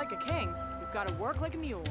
like a king, you've got to work like a mule.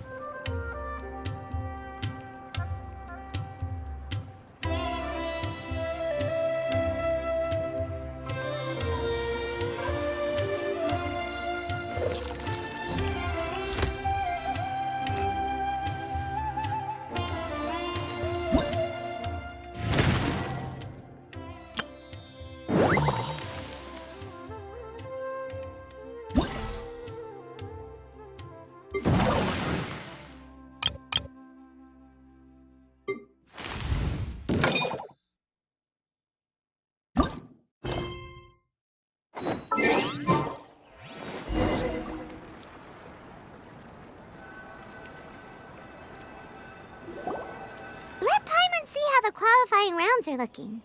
Let Paimon see how the qualifying rounds are looking.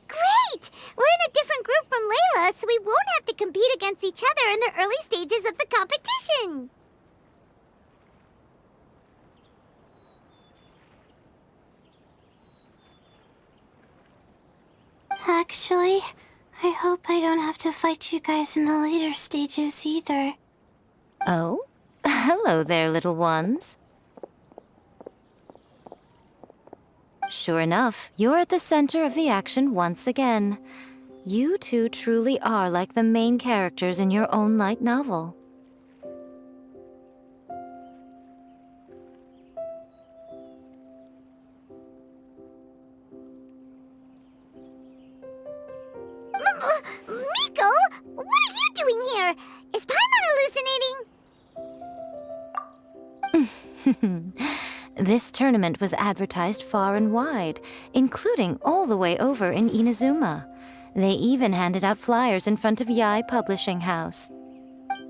Great! We're in a different group from Layla, so we won't have to compete against each other in the early stages of the competition. Actually, I hope I don't have to fight you guys in the later stages either. Oh? Hello there, little ones. Sure enough, you're at the center of the action once again. You two truly are like the main characters in your own light novel. Miko, what are you doing here? Is Paimon hallucinating? This tournament was advertised far and wide, including all the way over in Inazuma. They even handed out flyers in front of Yae Publishing House.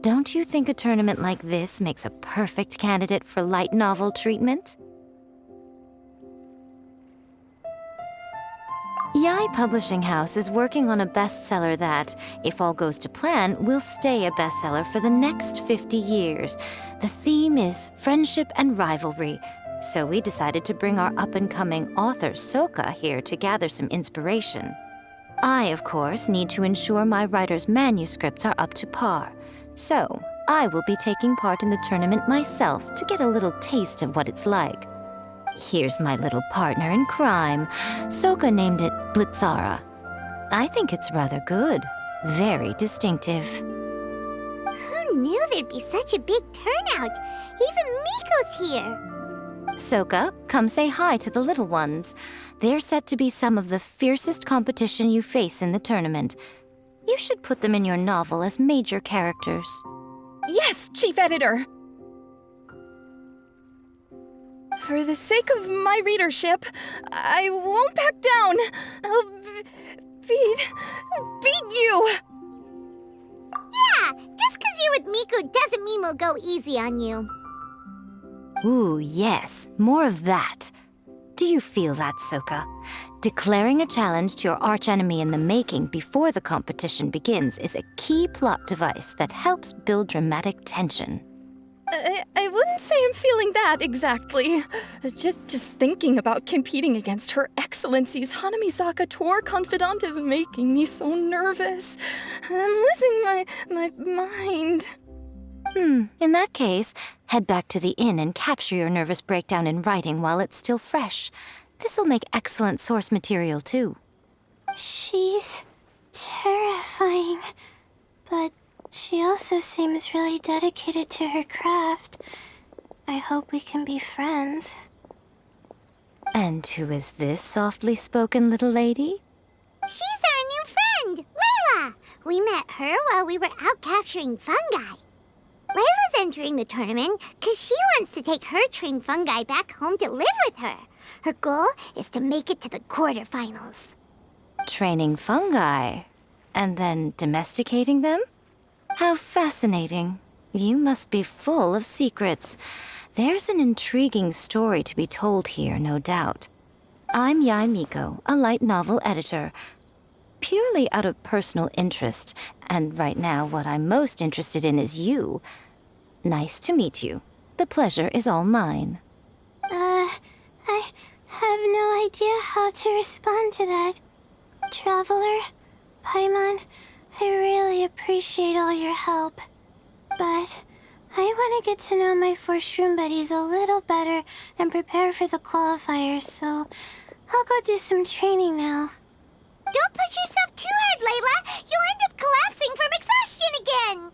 Don't you think a tournament like this makes a perfect candidate for light novel treatment? Yae Publishing House is working on a bestseller that, if all goes to plan, will stay a bestseller for the next 50 years. The theme is friendship and rivalry, so we decided to bring our up-and-coming author Soka here to gather some inspiration. I, of course, need to ensure my writer's manuscripts are up to par, so I will be taking part in the tournament myself to get a little taste of what it's like. Here's my little partner in crime. Soka named it Blitzara. I think it's rather good. Very distinctive. Who knew there'd be such a big turnout? Even Miko's here. Soka, come say hi to the little ones. They're set to be some of the fiercest competition you face in the tournament. You should put them in your novel as major characters. Yes, Chief Editor! For the sake of my readership, I won't back down. I'll beat you! Yeah, just 'cause you're with Miko doesn't mean we'll go easy on you. Ooh, yes, more of that. Do you feel that, Soka? Declaring a challenge to your archenemy in the making before the competition begins is a key plot device that helps build dramatic tension. I wouldn't say I'm feeling that exactly. Just thinking about competing against Her Excellency's Hanamizaka tour confidant is making me so nervous. I'm losing my mind. In that case, head back to the inn and capture your nervous breakdown in writing while it's still fresh. This'll make excellent source material, too. She's terrifying, but she also seems really dedicated to her craft. I hope we can be friends. And who is this softly spoken little lady? She's our new friend, Layla. We met her while we were out capturing fungi. Layla's entering the tournament because she wants to take her trained fungi back home to live with her. Her goal is to make it to the quarterfinals. Training fungi, and then domesticating them? How fascinating. You must be full of secrets. There's an intriguing story to be told here, no doubt. I'm Yae Miko, a light novel editor. Purely out of personal interest, and right now what I'm most interested in is you. Nice to meet you. The pleasure is all mine. I have no idea how to respond to that. Traveler, Paimon, I really appreciate all your help. But I want to get to know my 4 shroom buddies a little better and prepare for the qualifiers, so I'll go do some training now. Don't push yourself too hard, Layla. You'll end up collapsing from exhaustion again.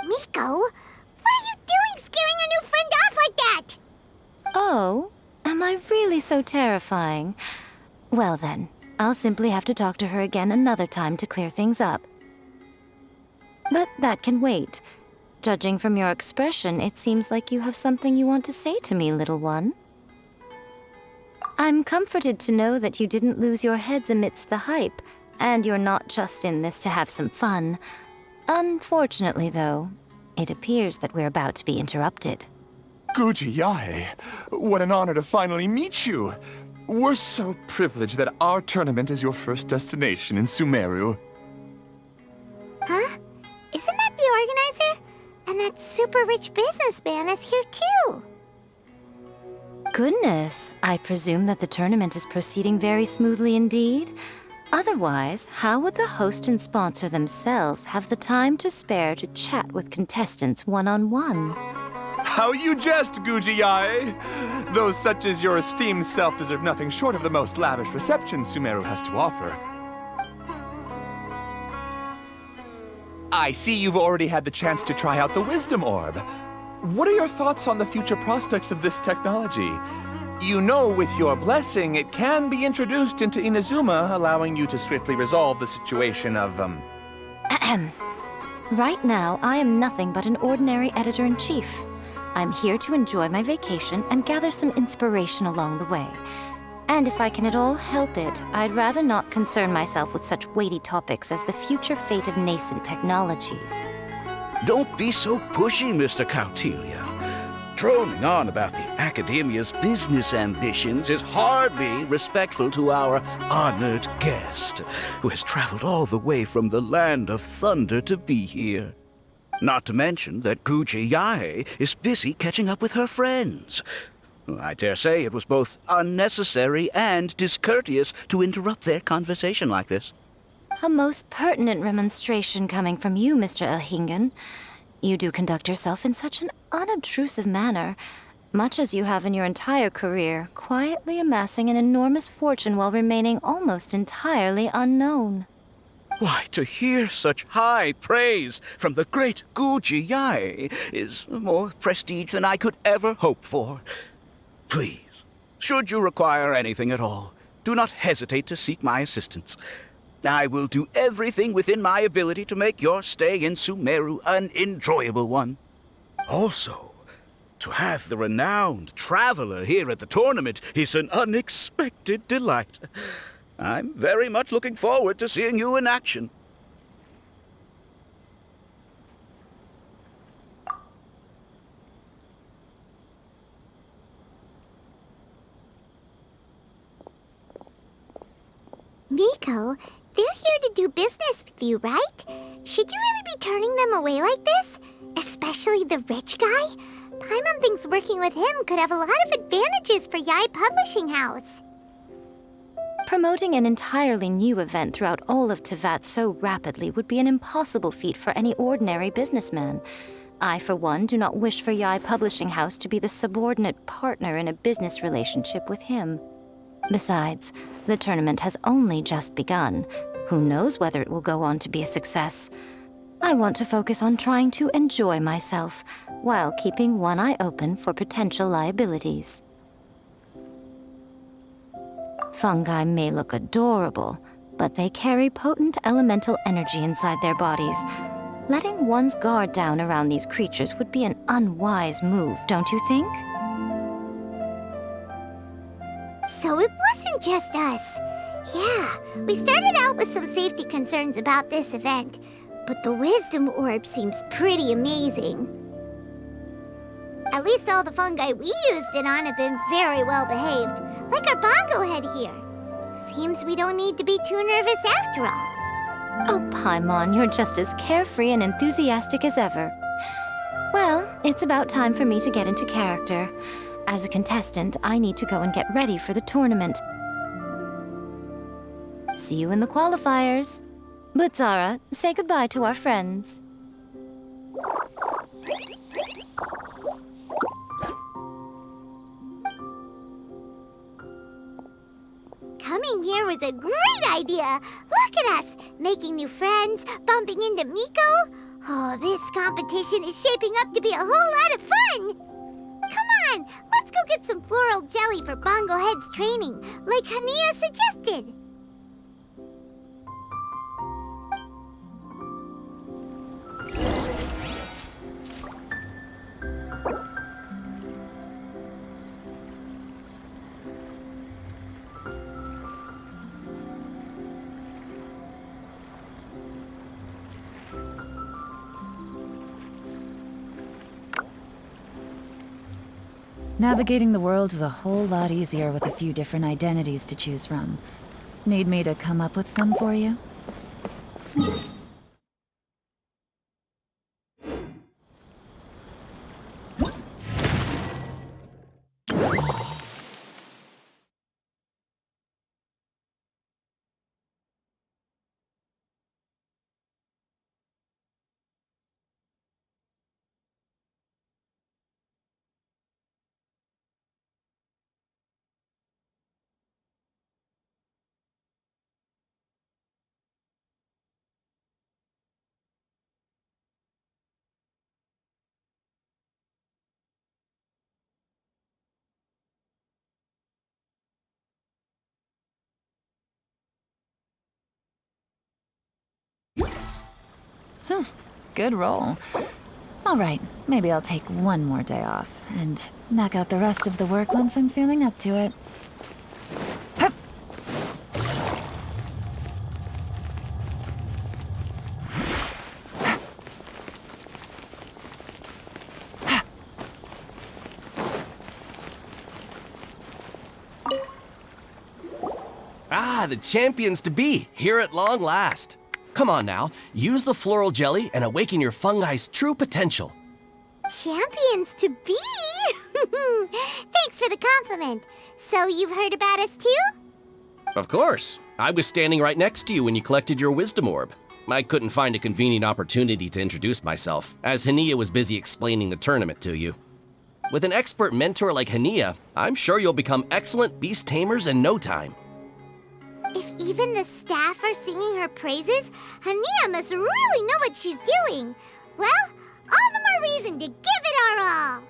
Miko, what are you doing scaring a new friend off like that? Oh, am I really so terrifying? Well then, I'll simply have to talk to her again another time to clear things up. But that can wait. Judging from your expression, it seems like you have something you want to say to me, little one. I'm comforted to know that you didn't lose your heads amidst the hype, and you're not just in this to have some fun. Unfortunately, though, it appears that we're about to be interrupted. Guji Yae, what an honor to finally meet you. We're so privileged that our tournament is your first destination in Sumeru. Huh? Isn't that the organizer? And that super rich businessman is here too. Goodness, I presume that the tournament is proceeding very smoothly indeed. Otherwise, how would the host and sponsor themselves have the time to spare to chat with contestants one-on-one? How you jest, Guji Yae! Those such as your esteemed self deserve nothing short of the most lavish reception Sumeru has to offer. I see you've already had the chance to try out the Wisdom Orb. What are your thoughts on the future prospects of this technology? You know, with your blessing, it can be introduced into Inazuma, allowing you to swiftly resolve the situation of, Right now, I am nothing but an ordinary editor-in-chief. I'm here to enjoy my vacation and gather some inspiration along the way. And if I can at all help it, I'd rather not concern myself with such weighty topics as the future fate of nascent technologies. Don't be so pushy, Mr. Kautelia. Droning on about the Academia's business ambitions is hardly respectful to our honored guest, who has traveled all the way from the land of thunder to be here. Not to mention that Guji Yae is busy catching up with her friends. I dare say it was both unnecessary and discourteous to interrupt their conversation like this. A most pertinent remonstration coming from you, Mr. Elhingen. You do conduct yourself in such an unobtrusive manner, much as you have in your entire career, quietly amassing an enormous fortune while remaining almost entirely unknown. Why, to hear such high praise from the great Guji Yae is more prestige than I could ever hope for. Please, should you require anything at all, do not hesitate to seek my assistance. I will do everything within my ability to make your stay in Sumeru an enjoyable one. Also, to have the renowned traveler here at the tournament is an unexpected delight. I'm very much looking forward to seeing you in action. Miko, they're here to do business with you, right? Should you really be turning them away like this? Especially the rich guy? Paimon thinks working with him could have a lot of advantages for Yae Publishing House. Promoting an entirely new event throughout all of Teyvat so rapidly would be an impossible feat for any ordinary businessman. I, for one, do not wish for Yae Publishing House to be the subordinate partner in a business relationship with him. Besides, the tournament has only just begun. Who knows whether it will go on to be a success? I want to focus on trying to enjoy myself, while keeping one eye open for potential liabilities. Fungi may look adorable, but they carry potent elemental energy inside their bodies. Letting one's guard down around these creatures would be an unwise move, don't you think? So it wasn't just us. Yeah, we started out with some safety concerns about this event, but the Wisdom Orb seems pretty amazing. At least all the fungi we used it on have been very well behaved, like our bongo head here. Seems we don't need to be too nervous after all. Oh, Paimon, you're just as carefree and enthusiastic as ever. Well, it's about time for me to get into character. As a contestant, I need to go and get ready for the tournament. See you in the qualifiers. Blitzara, say goodbye to our friends. coming here was a great idea. Look at us, making new friends, bumping into Miko. Oh, this competition is shaping up to be a whole lot of fun. Come on, let's go get some floral jelly for Bongo Head's training, like Hania suggested. Navigating the world is a whole lot easier with a few different identities to choose from. Need me to come up with some for you? Good roll. All right, maybe I'll take one more day off and knock out the rest of the work once I'm feeling up to it. Hup. Ah, the champions to be, here at long last. Come on now, use the floral jelly and awaken your fungi's true potential. Champions to be? Thanks for the compliment. So you've heard about us too? Of course. I was standing right next to you when you collected your wisdom orb. I couldn't find a convenient opportunity to introduce myself, as Hania was busy explaining the tournament to you. With an expert mentor like Hania, I'm sure you'll become excellent beast tamers in no time. If even the staff are singing her praises, Hania must really know what she's doing. Well, all the more reason to give it our all.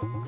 Thank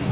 you.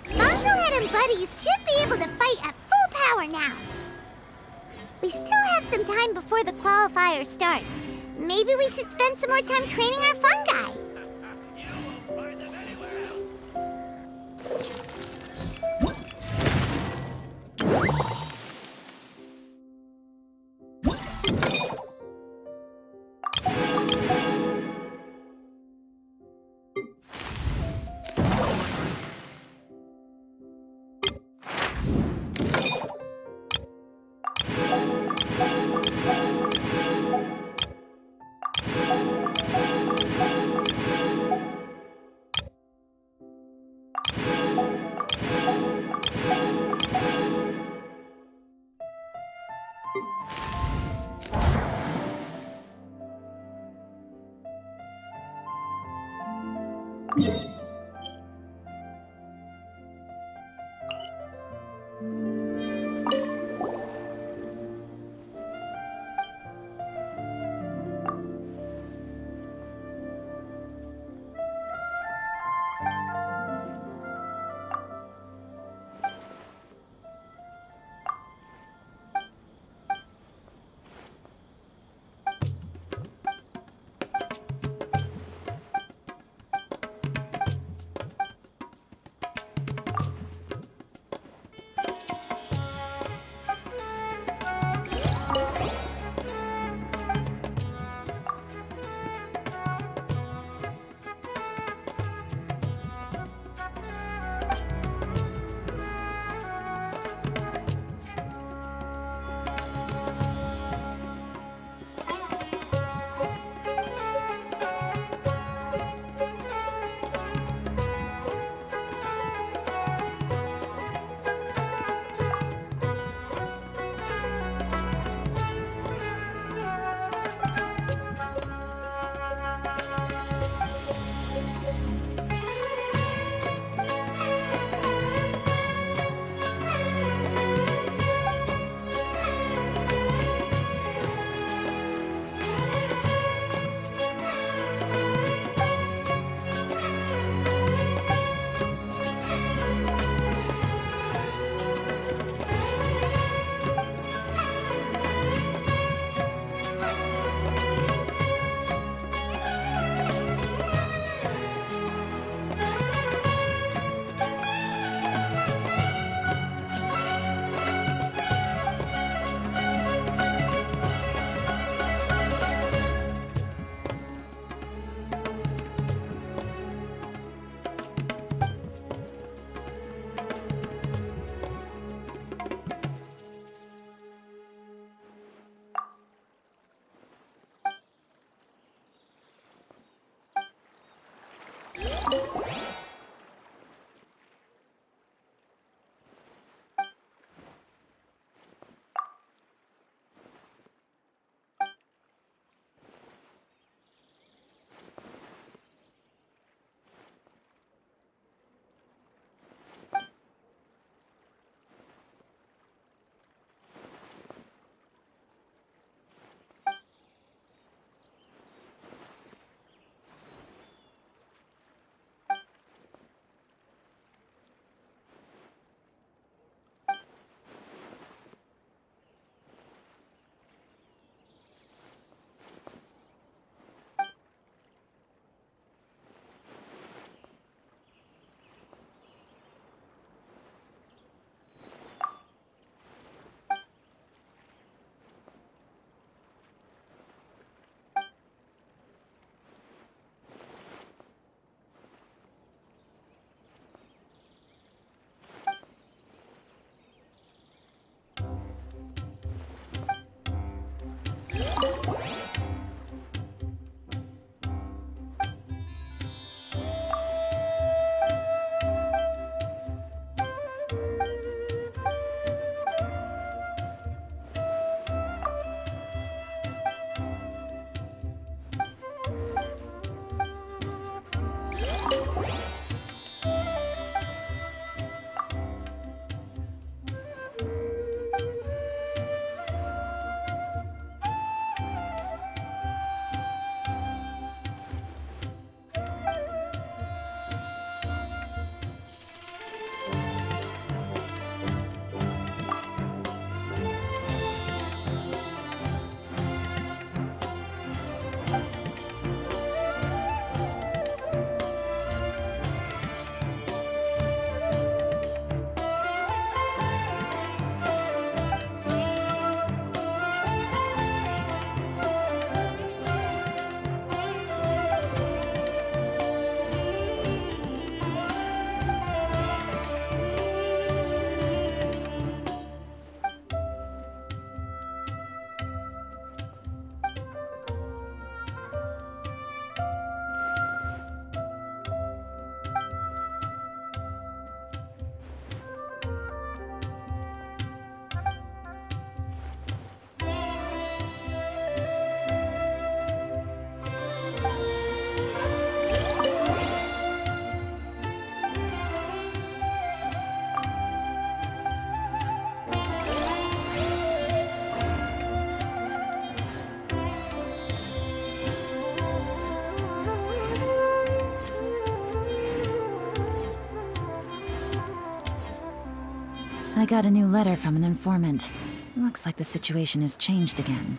Bonglehead and Buddies should be able to fight at full power now. We still have some time before the qualifiers start. Maybe we should spend some more time training our fungi. I got a new letter from an informant. Looks like the situation has changed again.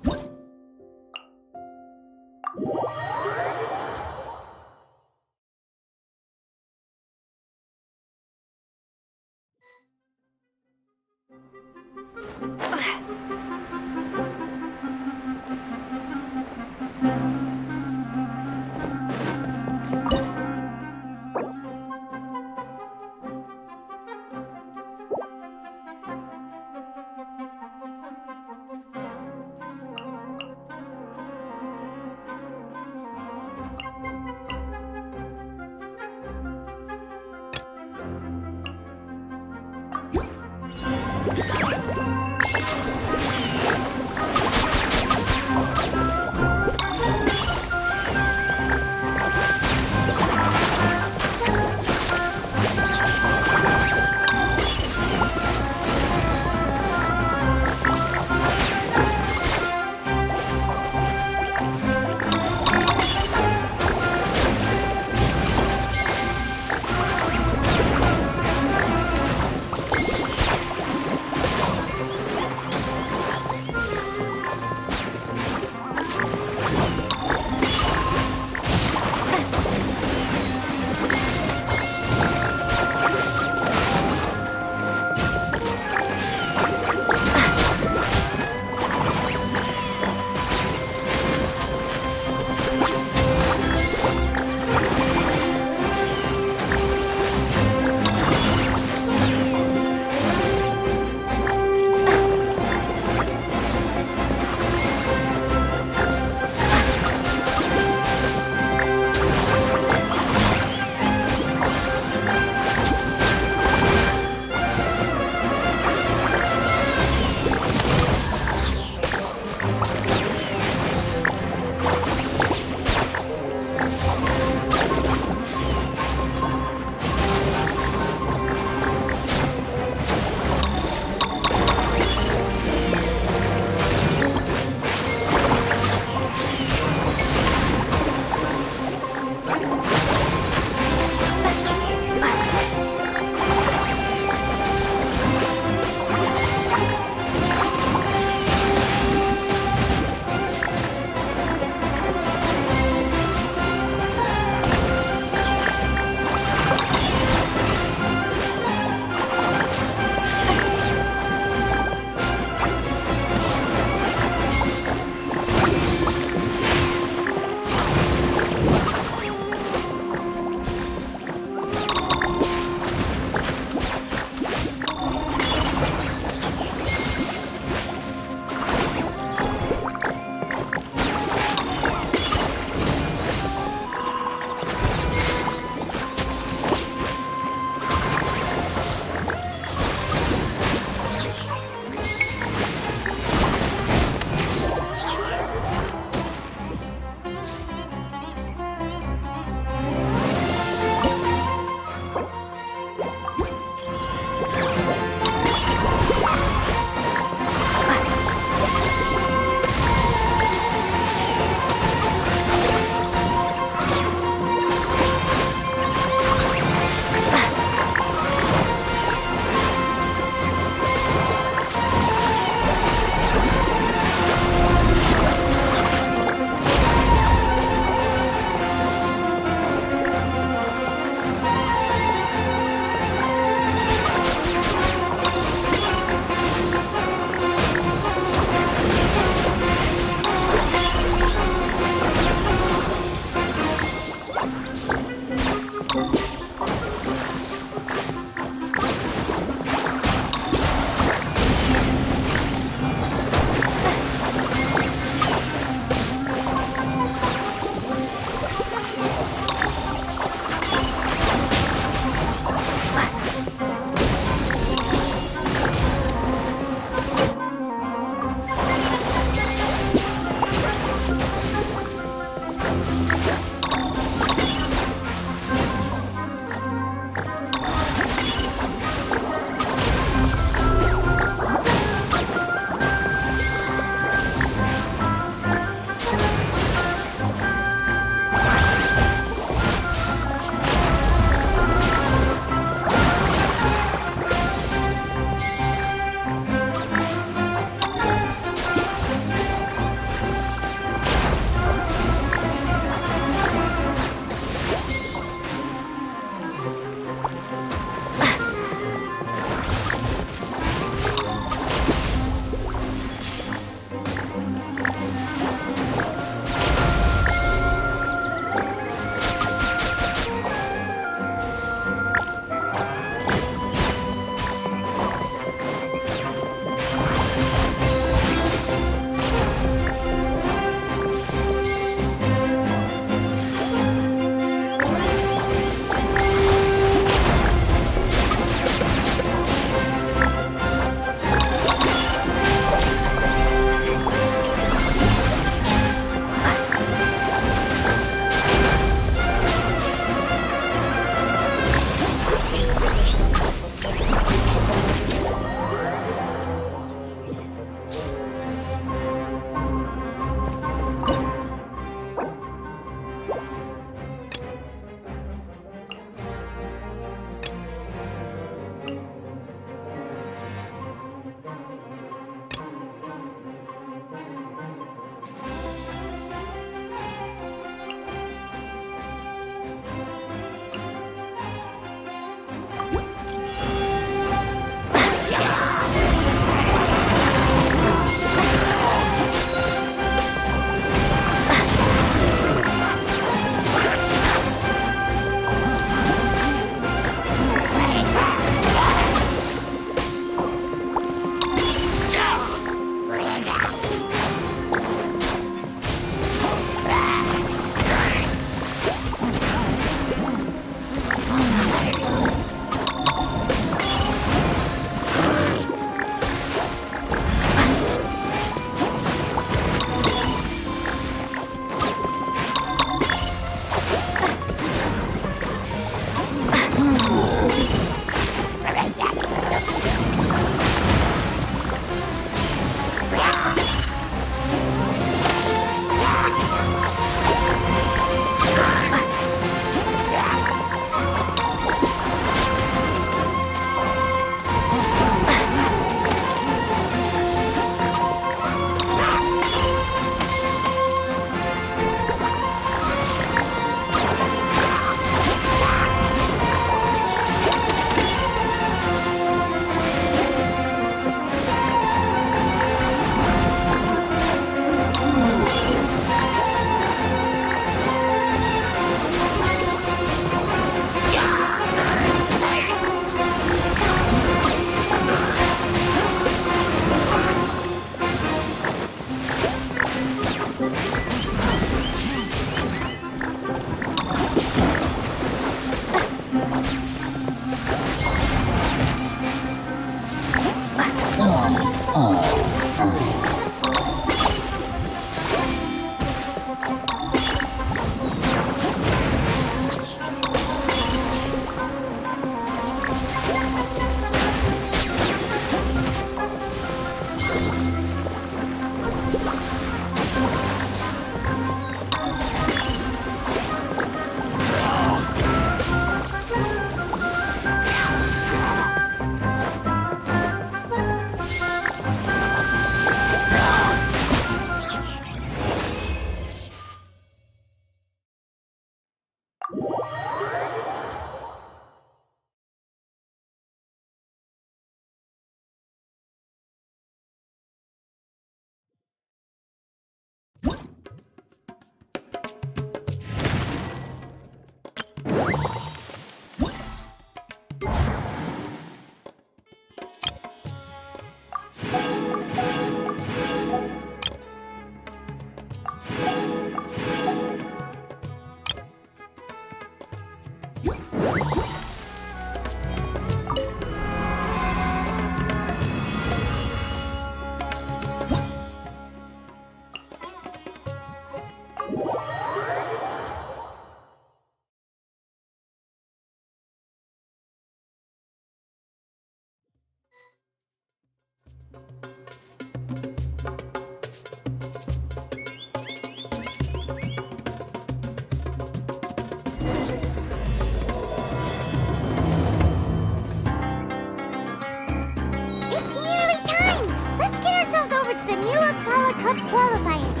time! Let's get ourselves over to the Nilok Pala Cup qualifiers.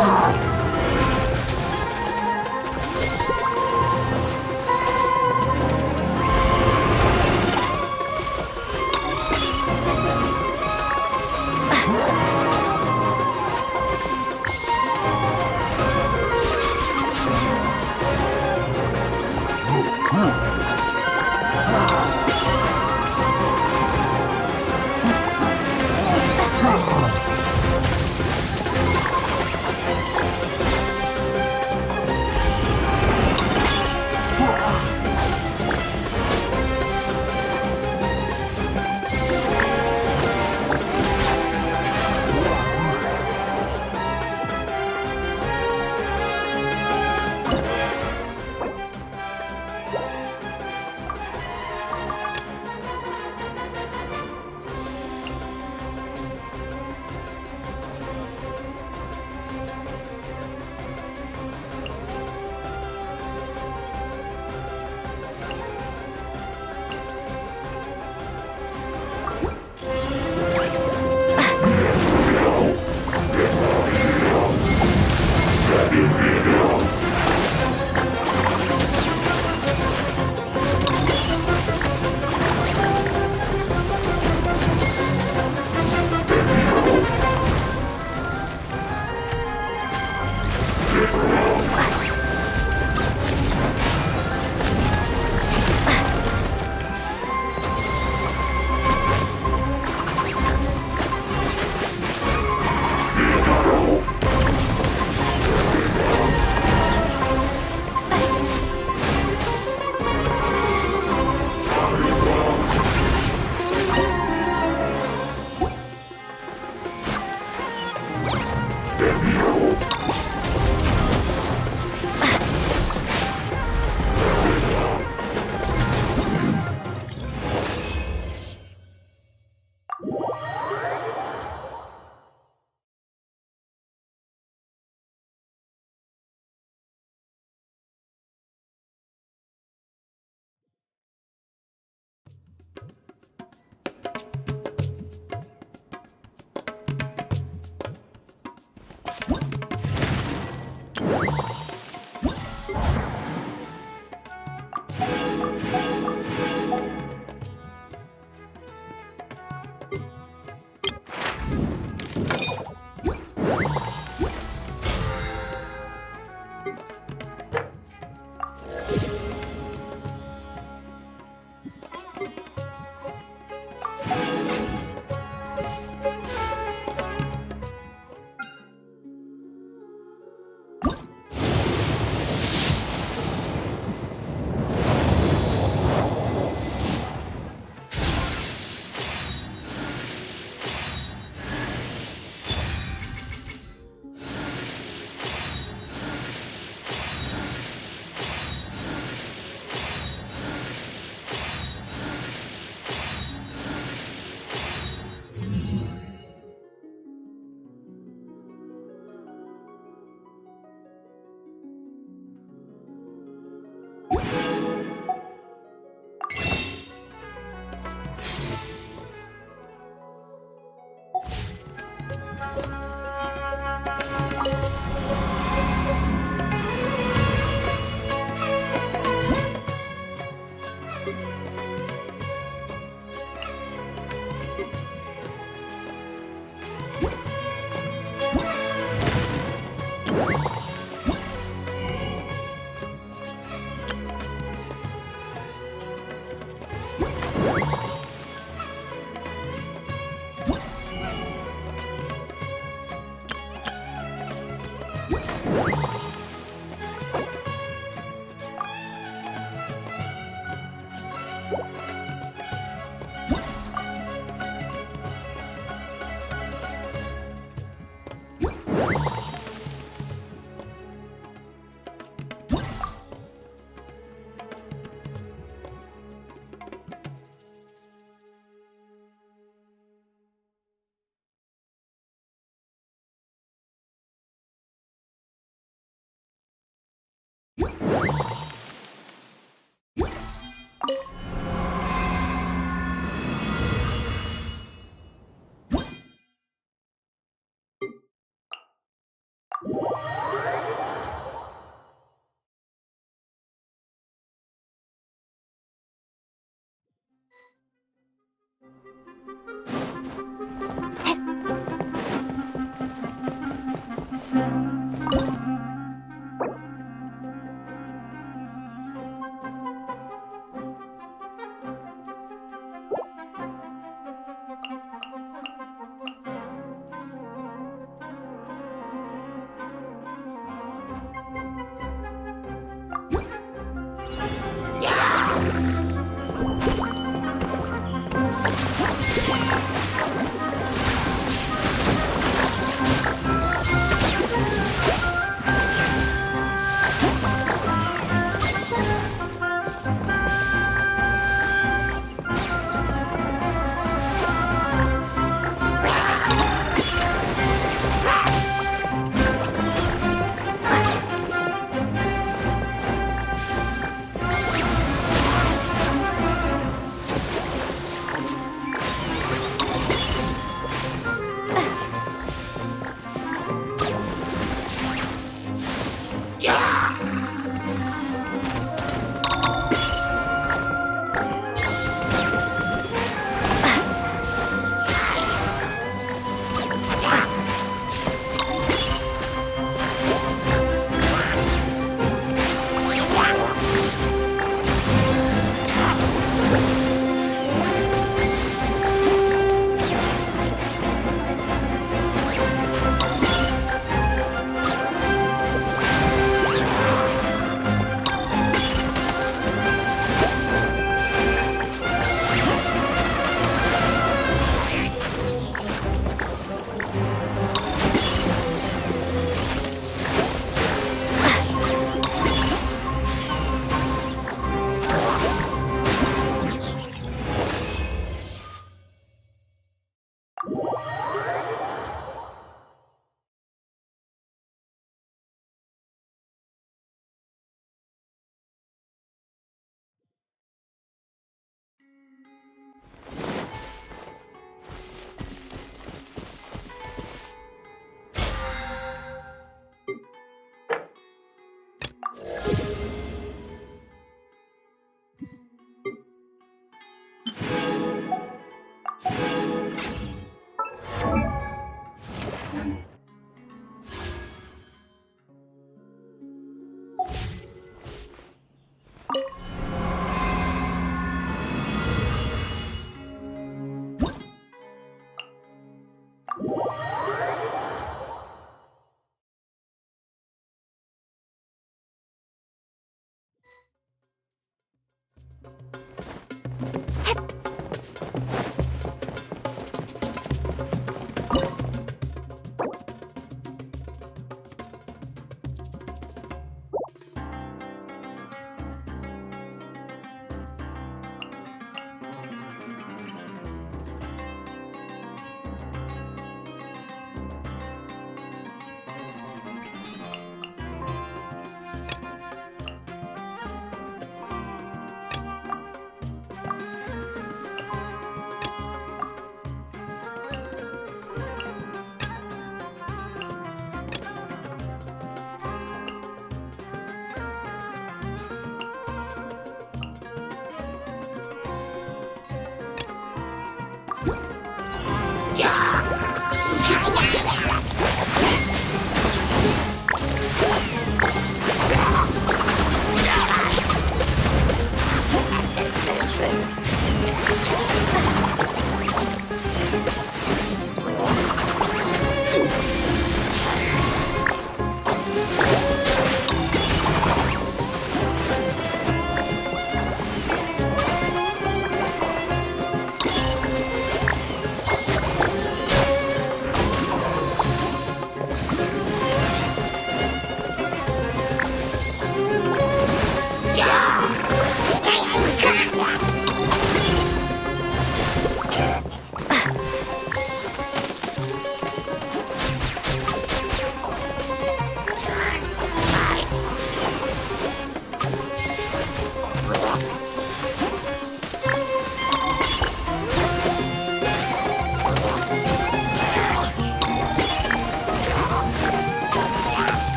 You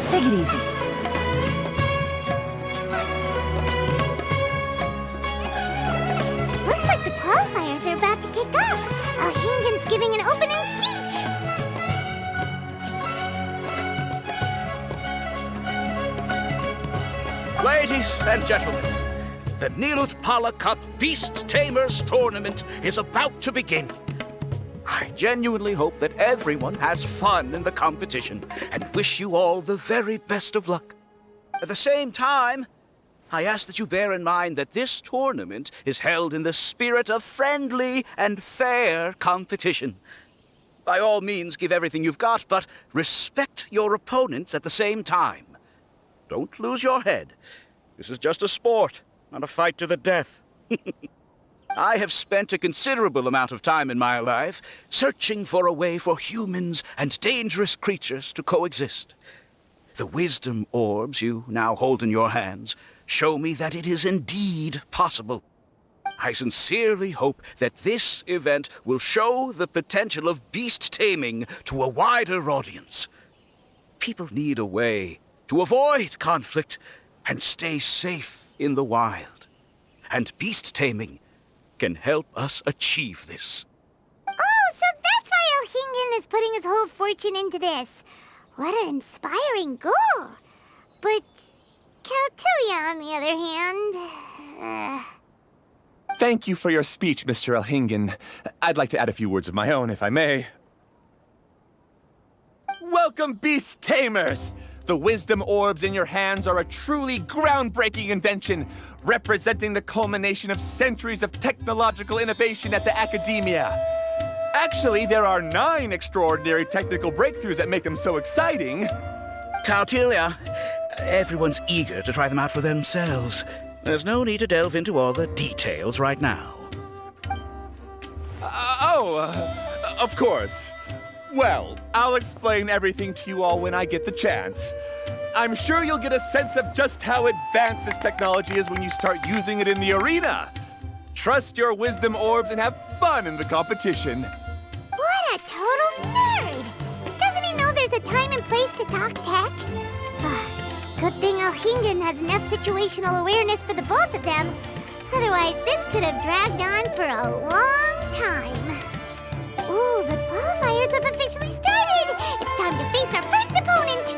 Take it easy. Looks like the qualifiers are about to kick off. Alhingen's giving an opening speech. Ladies and gentlemen, the Nilut Pala Cup Beast Tamers Tournament is about to begin. I genuinely hope that everyone has fun in the competition and wish you all the very best of luck. At the same time, I ask that you bear in mind that this tournament is held in the spirit of friendly and fair competition. By all means, give everything you've got, but respect your opponents at the same time. Don't lose your head. This is just a sport, not a fight to the death. I have spent a considerable amount of time in my life searching for a way for humans and dangerous creatures to coexist. The wisdom orbs you now hold in your hands show me that it is indeed possible. I sincerely hope that this event will show the potential of beast taming to a wider audience. People need a way to avoid conflict and stay safe in the wild. And beast taming can help us achieve this. Oh, so that's why Alhingen is putting his whole fortune into this. What an inspiring goal. But Caltilia, on the other hand... Thank you for your speech, Mr. Alhingen. I'd like to add a few words of my own, if I may. Welcome, Beast Tamers! The wisdom orbs in your hands are a truly groundbreaking invention, representing the culmination of centuries of technological innovation at the academia. Actually, there are 9 extraordinary technical breakthroughs that make them so exciting. Caltilia, everyone's eager to try them out for themselves. There's no need to delve into all the details right now. Of course. Well, I'll explain everything to you all when I get the chance. I'm sure you'll get a sense of just how advanced this technology is when you start using it in the arena. Trust your wisdom orbs and have fun in the competition. What a total nerd! Doesn't he know there's a time and place to talk tech? Good thing Alhingen has enough situational awareness for the both of them. Otherwise, this could have dragged on for a long time. Ooh, the qualifiers have officially started! It's time to face our first opponent!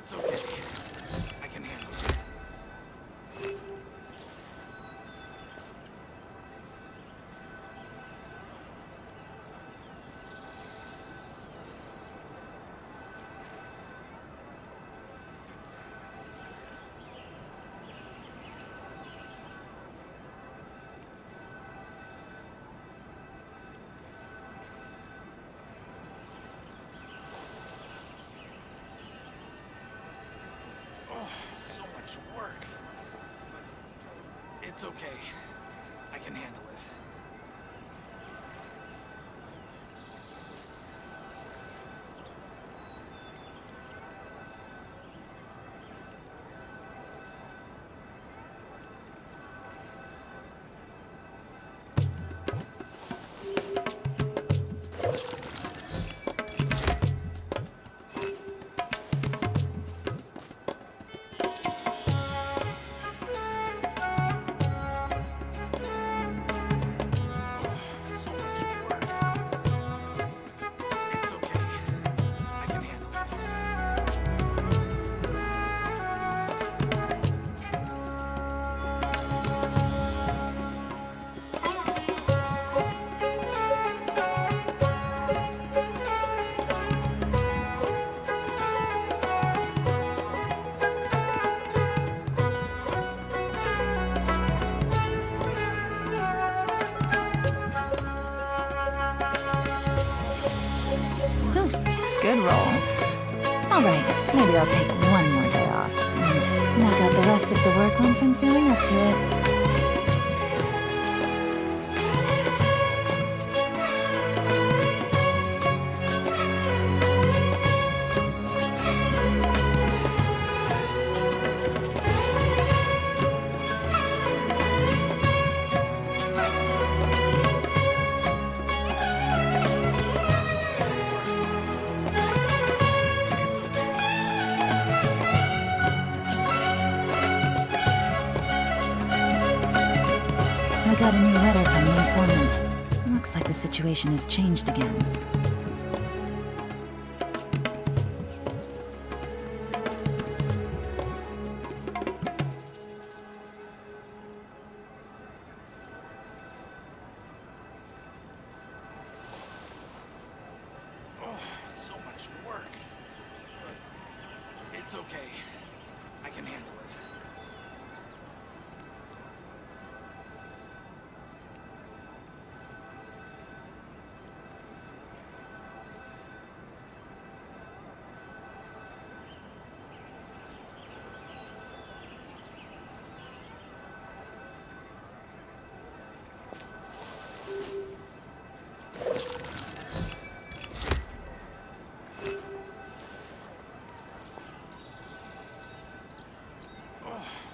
It's okay. I can handle it. So much work. But it's okay. I can handle it. So much work. It's okay. I can handle it. Whew, good roll. All right, maybe I'll take one more day off and knock out the rest of the work once I'm feeling up to it. I got a new letter from the informant. Looks like the situation has changed again. So much work. But it's okay. I can handle it.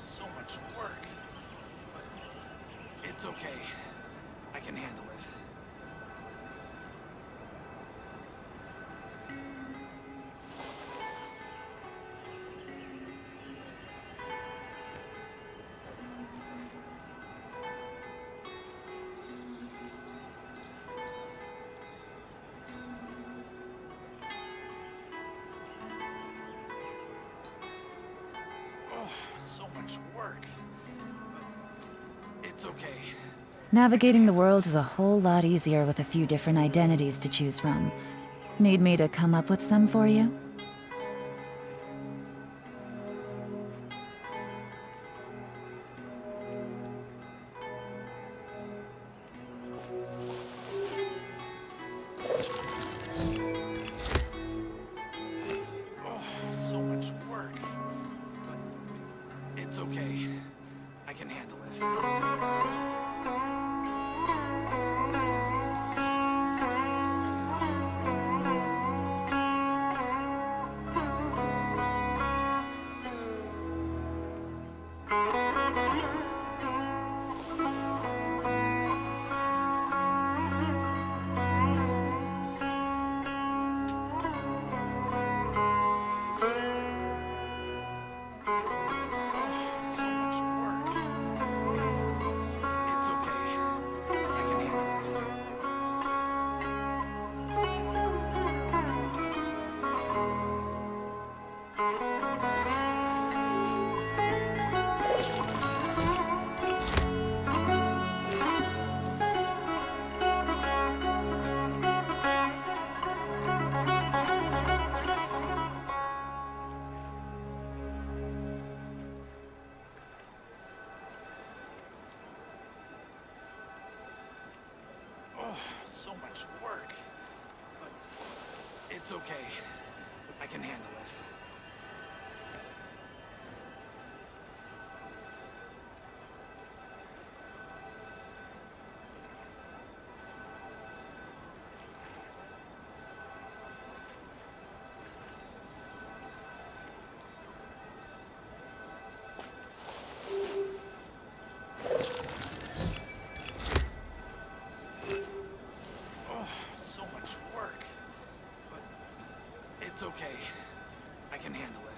So much work. But it's okay. I can handle it. So much work. But it's okay. Navigating the world is a whole lot easier with a few different identities to choose from. Need me to come up with some for you? So much work. But it's okay. I can handle it. It's okay. I can handle it. So much work. But it's okay. I can handle it.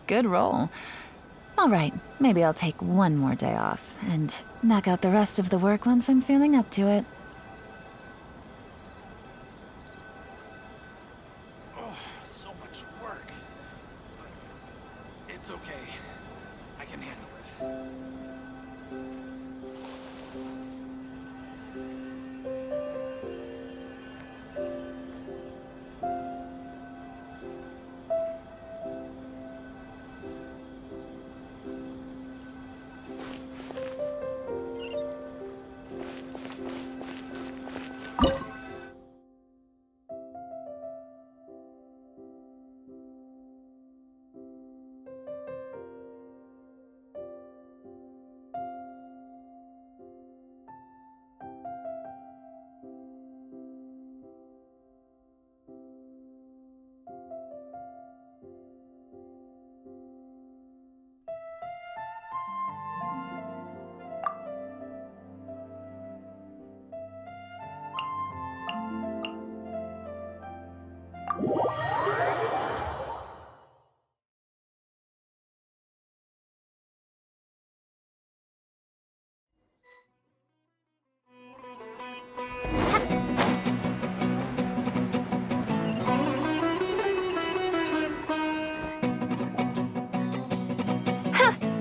Good roll. All right, maybe I'll take one more day off and knock out the rest of the work once I'm feeling up to it. So much work. But it's okay. I can handle it.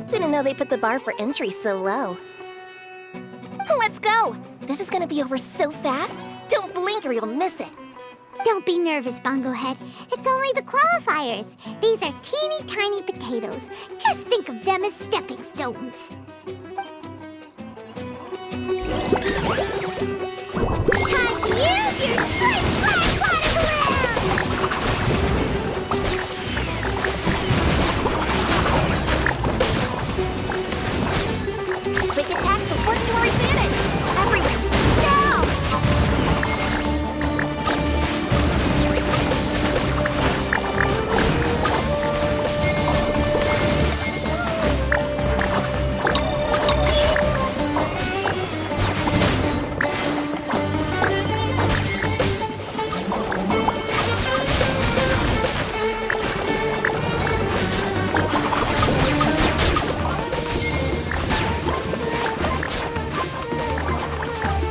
Didn't know they put the bar for entry so low. Let's go! This is gonna be over so fast. Don't blink or you'll miss it. Don't be nervous, Bongo Head. It's only the qualifiers. These are teeny tiny potatoes. Just think of them as stepping stones. Time to use your Split Splash Water Balloon! Quick attacks will work to our advantage. Everyone, now!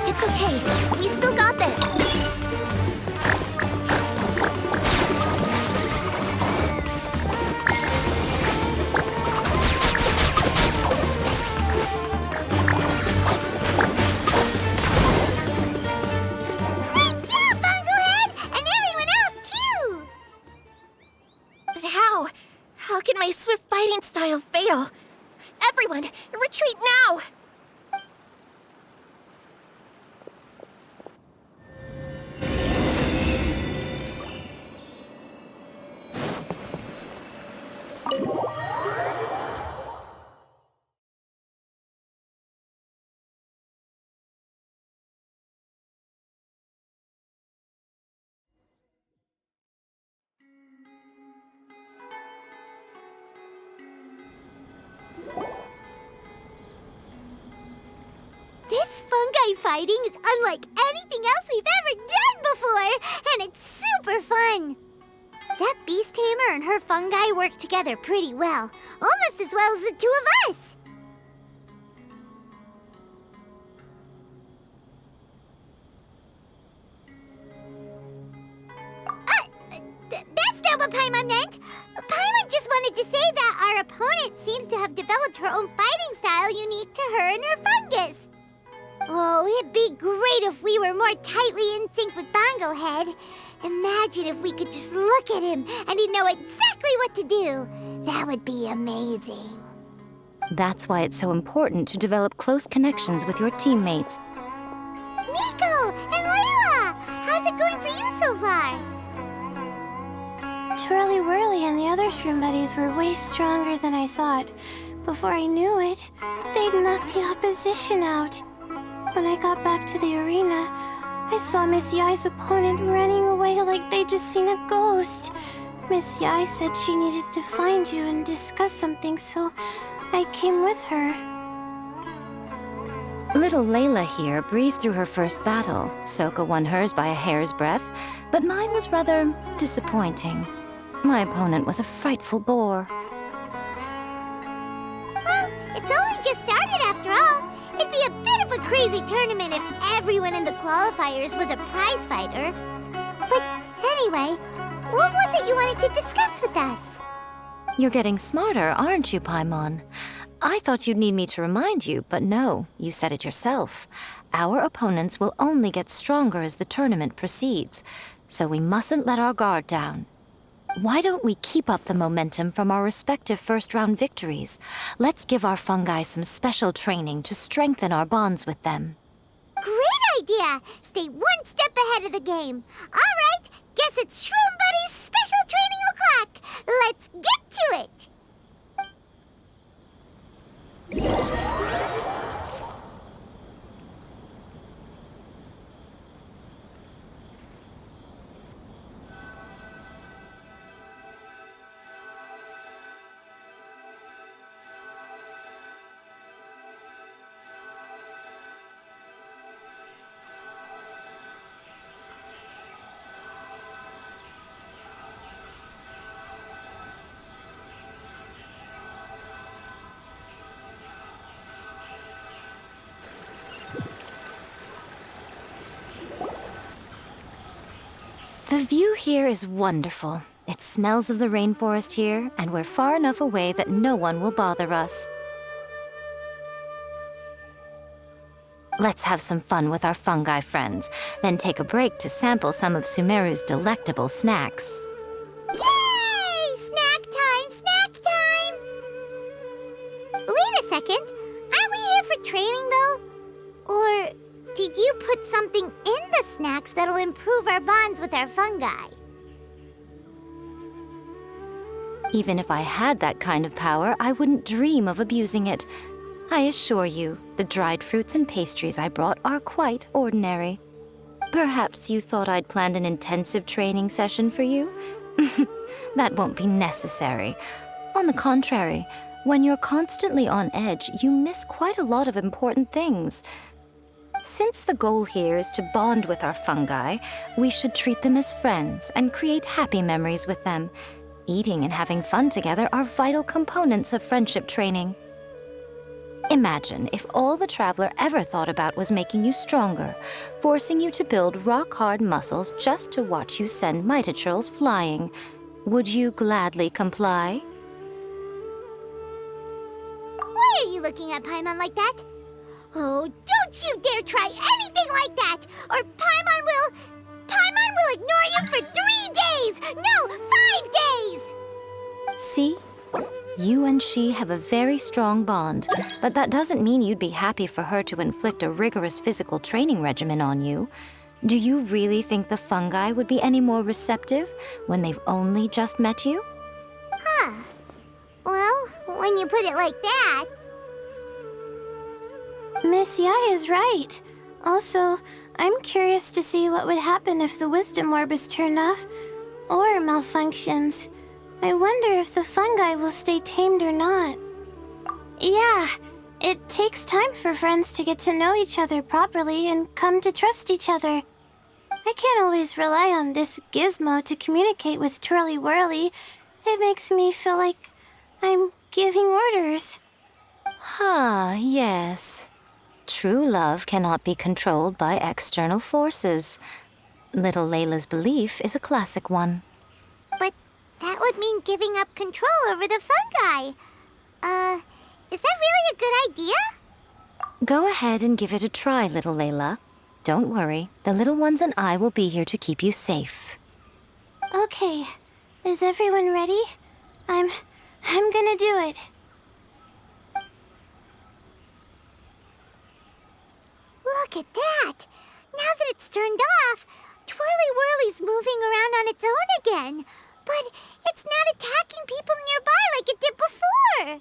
It's okay. We still got this. Great job, Bongo Head! And everyone else, too! But how? How can my swift fighting style fail? Everyone, retreat now! This fungi fighting is unlike anything else we've ever done before, and it's super fun. That beast tamer and her fungi work together pretty well, almost as well as the two of us. That's not what Paimon meant. Paimon just wanted to say that our opponent seems to have developed her own fighting style unique to her and her fungus. Oh, it'd be great if we were more tightly in sync with Bongo Head. Imagine if we could just look at him and he'd know exactly what to do. That would be amazing. That's why it's so important to develop close connections with your teammates. Nico and Layla! How's it going for you so far? Twirly Whirly and the other shroom buddies were way stronger than I thought. Before I knew it, they'd knocked the opposition out. When I got back to the arena, I saw Miss Yai's opponent running away like they'd just seen a ghost. Miss Yai said she needed to find you and discuss something, so I came with her. Little Layla here breezed through her first battle. Soka won hers by a hair's breadth, but mine was rather disappointing. My opponent was a frightful bore. Well, it's only just started after all. It'd be a bit of a crazy tournament if everyone in the qualifiers was a prize fighter. But anyway, what was it you wanted to discuss with us? You're getting smarter, aren't you, Paimon? I thought you'd need me to remind you, but no, you said it yourself. Our opponents will only get stronger as the tournament proceeds, so we mustn't let our guard down. Why don't we keep up the momentum from our respective first-round victories? Let's give our fungi some special training to strengthen our bonds with them. Great idea! Stay one step ahead of the game. All right, guess it's Shroom Buddy's special training o'clock. Let's get to it! The view here is wonderful. It smells of the rainforest here, and we're far enough away that no one will bother us. Let's have some fun with our fungi friends, then take a break to sample some of Sumeru's delectable snacks. Yay! Snack time! Snack time! Wait a second. Aren't we here for training, though? Or did you put something in the snacks that'll improve our bonds with our fungi? Even if I had that kind of power, I wouldn't dream of abusing it. I assure you, the dried fruits and pastries I brought are quite ordinary. Perhaps you thought I'd planned an intensive training session for you? That won't be necessary. On the contrary, when you're constantly on edge, you miss quite a lot of important things. Since the goal here is to bond with our fungi, we should treat them as friends and create happy memories with them. Eating and having fun together are vital components of friendship training. Imagine if all the Traveler ever thought about was making you stronger, forcing you to build rock-hard muscles just to watch you send Mitatrolls flying. Would you gladly comply? Why are you looking at Paimon like that? Oh, don't you dare try anything like that, or Paimon will ignore you for 3 days! No, 5 days! See? You and she have a very strong bond, but that doesn't mean you'd be happy for her to inflict a rigorous physical training regimen on you. Do you really think the fungi would be any more receptive when they've only just met you? Huh. Well, when you put it like that... Miss Yai is right. Also, I'm curious to see what would happen if the Wisdom Orb is turned off or malfunctions. I wonder if the fungi will stay tamed or not. Yeah, it takes time for friends to get to know each other properly and come to trust each other. I can't always rely on this gizmo to communicate with Twirly Whirly. It makes me feel like I'm giving orders. Yes. True love cannot be controlled by external forces. Little Layla's belief is a classic one. But that would mean giving up control over the fungi. Is that really a good idea? Go ahead and give it a try, little Layla. Don't worry, the little ones and I will be here to keep you safe. Okay, is everyone ready? I'm gonna do it. Look at that! Now that it's turned off, Twirly Whirly's moving around on its own again. But it's not attacking people nearby like it did before.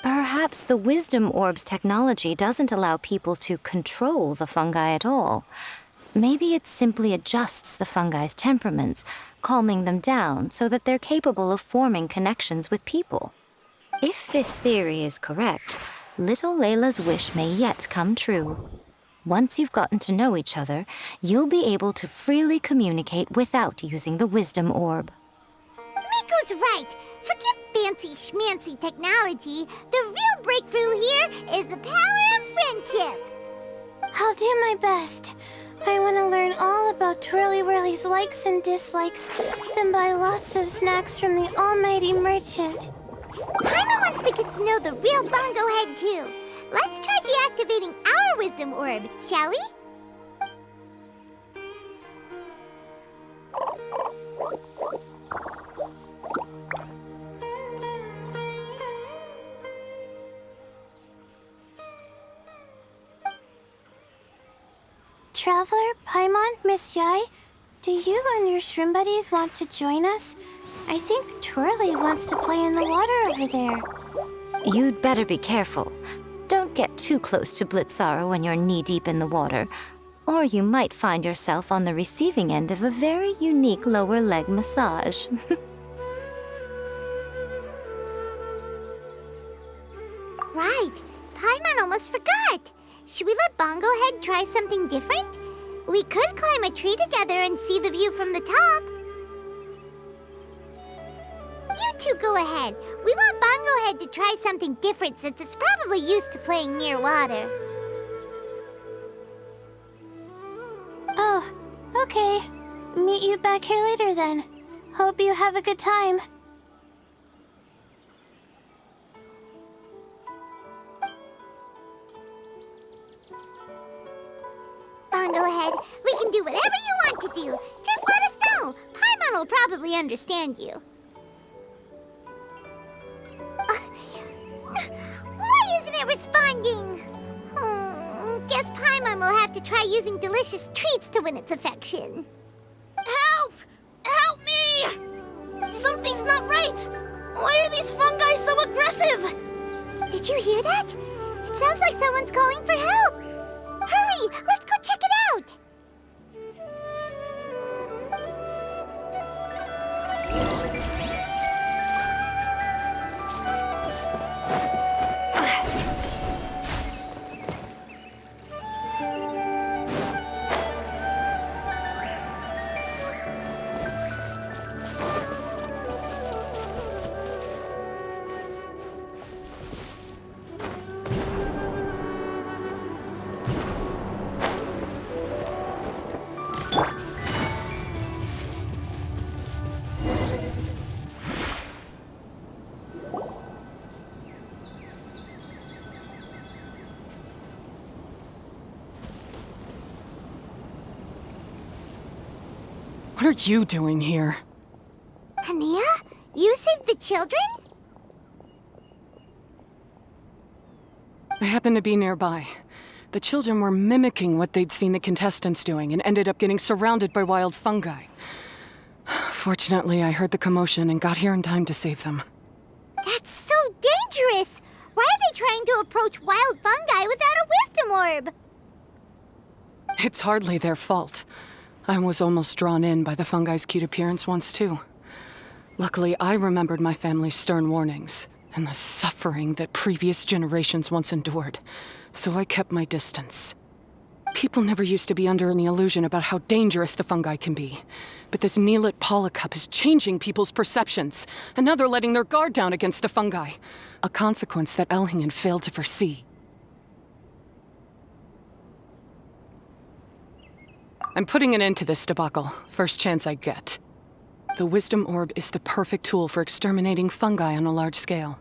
Perhaps the Wisdom Orb's technology doesn't allow people to control the fungi at all. Maybe it simply adjusts the fungi's temperaments, calming them down so that they're capable of forming connections with people. If this theory is correct, little Layla's wish may yet come true. Once you've gotten to know each other, you'll be able to freely communicate without using the Wisdom Orb. Miko's right. Forget fancy schmancy technology. The real breakthrough here is the power of friendship. I'll do my best. I want to learn all about Twirly Whirly's likes and dislikes, then buy lots of snacks from the almighty merchant. Paimon wants to get to know the real Bongo Head, too. Let's try deactivating our Wisdom Orb, shall we? Traveler, Paimon, Miss Yai, do you and your shrimp buddies want to join us? I think Twirly wants to play in the water over there. You'd better be careful. Don't get too close to Blitzara when you're knee-deep in the water, or you might find yourself on the receiving end of a very unique lower leg massage. Right. Paimon almost forgot. Should we let Bongo Head try something different? We could climb a tree together and see the view from the top. You two go ahead. We want Bongo Head to try something different since it's probably used to playing near water. Oh, okay. Meet you back here later then. Hope you have a good time. Bongo Head, we can do whatever you want to do. Just let us know. Paimon will probably understand you. Why isn't it responding? Guess Paimon will have to try using delicious treats to win its affection. Help! Help me! Something's not right! Why are these fungi so aggressive? Did you hear that? It sounds like someone's calling for help. Hurry! Let's go check it out! What are you doing here? Hania? You saved the children? I happened to be nearby. The children were mimicking what they'd seen the contestants doing and ended up getting surrounded by wild fungi. Fortunately, I heard the commotion and got here in time to save them. That's so dangerous! Why are they trying to approach wild fungi without a wisdom orb? It's hardly their fault. I was almost drawn in by the fungi's cute appearance once, too. Luckily, I remembered my family's stern warnings and the suffering that previous generations once endured, so I kept my distance. People never used to be under any illusion about how dangerous the fungi can be. But this Neelit Polycup is changing people's perceptions, and now they're letting their guard down against the fungi. A consequence that Elhingen failed to foresee. I'm putting an end to this debacle, first chance I get. The Wisdom Orb is the perfect tool for exterminating fungi on a large scale.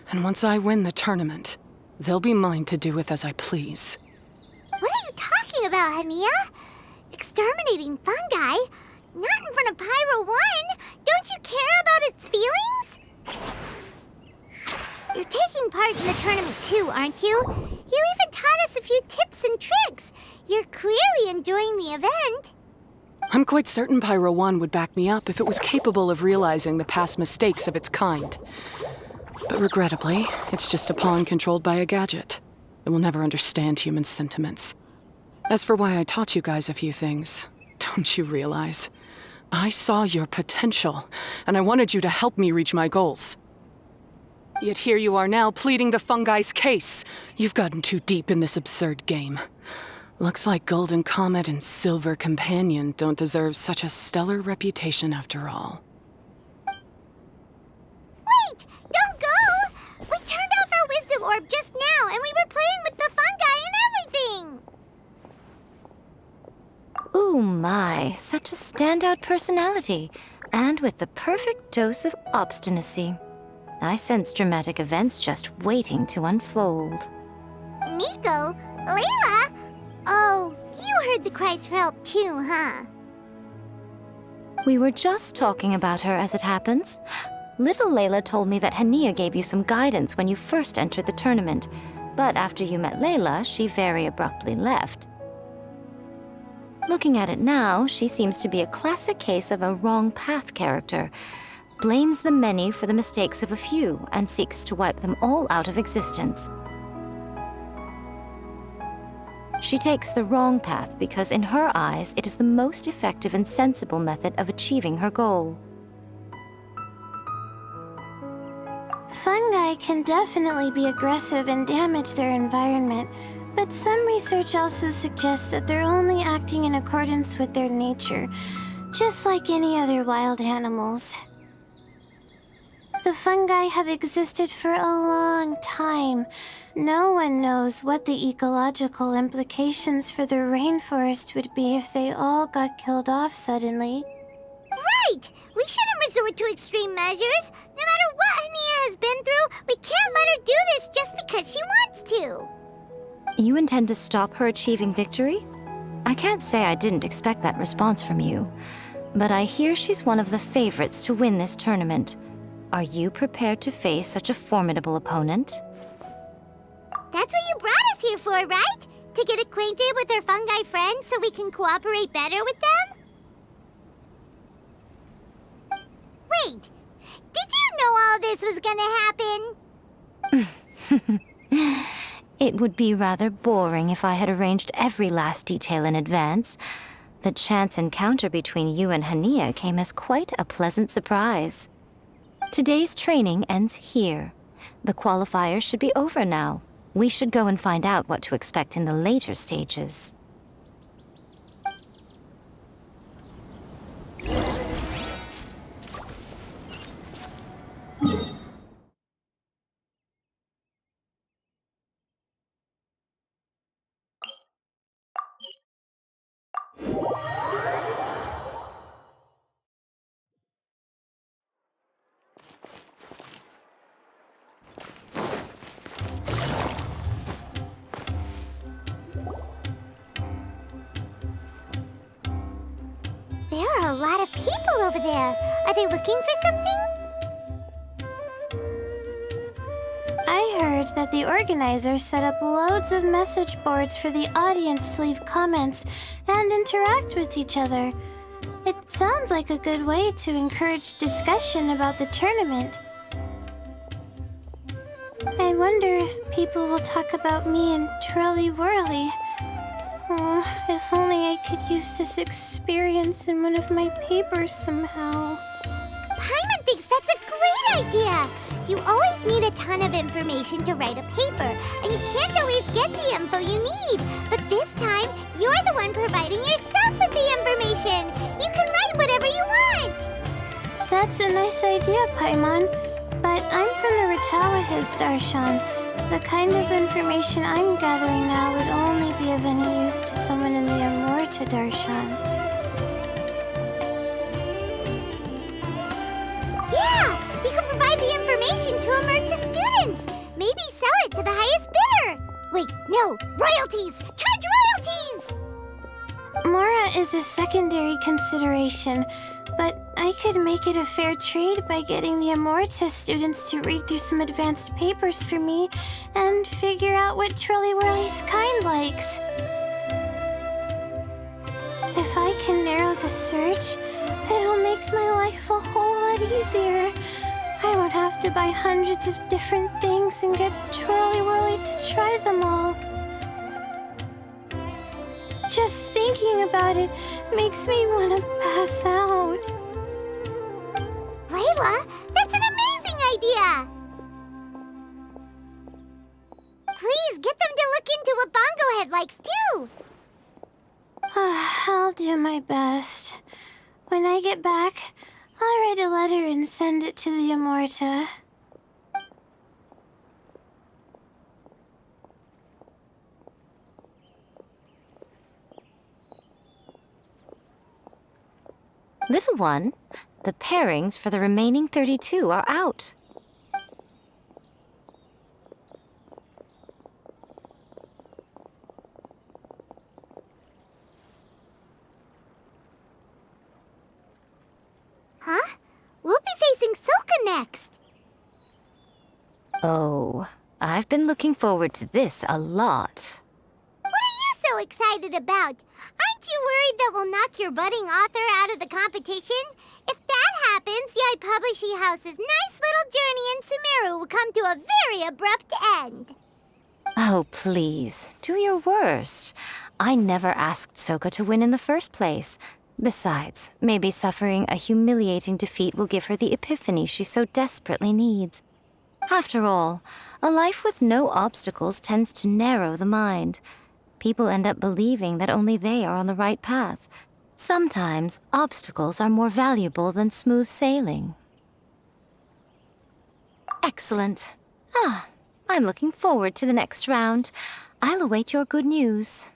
And once I win the tournament, they'll be mine to do with as I please. What are you talking about, Hania? Exterminating fungi? Not in front of Pyro 1! Don't you care about its feelings? You're taking part in the tournament too, aren't you? You even taught us a few tips and tricks. You're clearly enjoying the event. I'm quite certain Pyro 1 would back me up if it was capable of realizing the past mistakes of its kind. But regrettably, it's just a pawn controlled by a gadget. It will never understand human sentiments. As for why I taught you guys a few things, don't you realize? I saw your potential, and I wanted you to help me reach my goals. Yet here you are now pleading the fungi's case. You've gotten too deep in this absurd game. Looks like Golden Comet and Silver Companion don't deserve such a stellar reputation after all. Wait! Don't go! We turned off our wisdom orb just now, and we were playing with the fungi and everything! Ooh my, such a standout personality, and with the perfect dose of obstinacy. I sense dramatic events just waiting to unfold. Nico? Layla? Oh, you heard the cries for help too, huh? We were just talking about her as it happens. Little Layla told me that Hania gave you some guidance when you first entered the tournament, but after you met Layla, she very abruptly left. Looking at it now, she seems to be a classic case of a wrong path character. Blames the many for the mistakes of a few and seeks to wipe them all out of existence. She takes the wrong path because in her eyes, it is the most effective and sensible method of achieving her goal. Fungi can definitely be aggressive and damage their environment, but some research also suggests that they're only acting in accordance with their nature, just like any other wild animals. The fungi have existed for a long time. No one knows what the ecological implications for the rainforest would be if they all got killed off suddenly. Right! We shouldn't resort to extreme measures. No matter what Hania has been through, we can't let her do this just because she wants to. You intend to stop her achieving victory? I can't say I didn't expect that response from you, but I hear she's one of the favorites to win this tournament. Are you prepared to face such a formidable opponent? That's what you brought us here for, right? To get acquainted with our fungi friends so we can cooperate better with them? Wait, did you know all this was gonna happen? It would be rather boring if I had arranged every last detail in advance. The chance encounter between you and Hania came as quite a pleasant surprise. Today's training ends here. The qualifiers should be over now. We should go and find out what to expect in the later stages. There are a lot of people over there. Are they looking for something? I heard that the organizers set up loads of message boards for the audience to leave comments and interact with each other. It sounds like a good way to encourage discussion about the tournament. I wonder if people will talk about me and Twirly Whirly. Oh, if only I could use this experience in one of my papers somehow. Paimon thinks that's a great idea! You always need a ton of information to write a paper, and you can't always get the info you need. But this time, you're the one providing yourself with the information! You can write whatever you want! That's a nice idea, Paimon. But I'm from the Ratawahiz, Darshan. The kind of information I'm gathering now would only be of any use to someone in the Amurta, Darshan. Yeah! We can provide the information to Amurta students! Maybe sell it to the highest bidder! Wait, no! Royalties! Charge royalties! Mora is a secondary consideration, but I could make it a fair trade by getting the Amorta students to read through some advanced papers for me and figure out what Trolly Whirly's kind likes. If I can narrow the search, it'll make my life a whole lot easier. I won't have to buy hundreds of different things and get Trolly Whirly to try them all. Just thinking about it makes me want to pass out. Layla, that's an amazing idea! Please get them to look into what Bongo Head likes too! I'll do my best. When I get back, I'll write a letter and send it to the Amorta. Little one, the pairings for the remaining 32 are out. Huh? We'll be facing Soka next! Oh, I've been looking forward to this a lot. What are you so excited about? Aren't you worried that we'll knock your budding author out of the competition? If that happens, Yai Publishing House's nice little journey in Sumeru will come to a very abrupt end. Oh, please, do your worst. I never asked Soka to win in the first place. Besides, maybe suffering a humiliating defeat will give her the epiphany she so desperately needs. After all, a life with no obstacles tends to narrow the mind. People end up believing that only they are on the right path. Sometimes, obstacles are more valuable than smooth sailing. Excellent. I'm looking forward to the next round. I'll await your good news.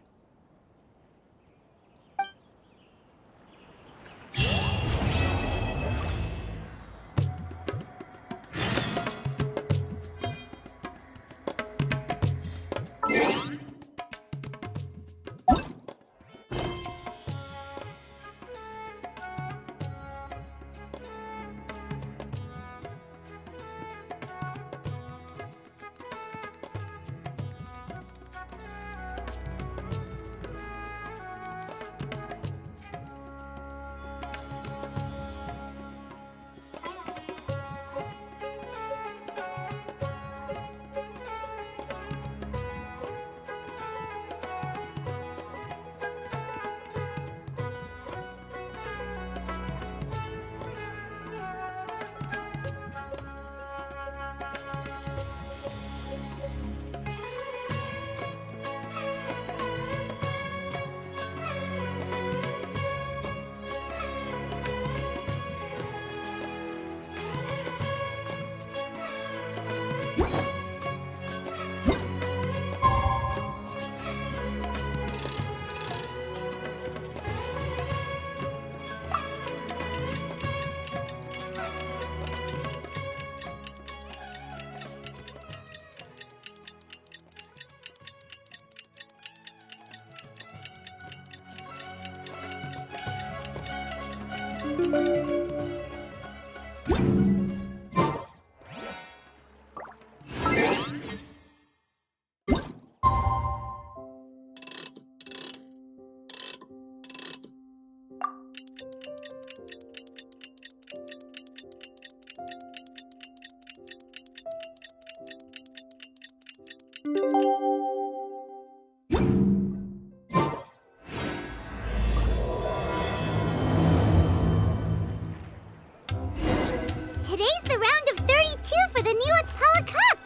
Today's the round of 32 for the New Atala Cup!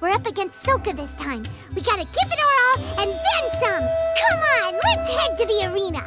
We're up against Soka this time. We gotta give it our all and then some! Come on, let's head to the arena!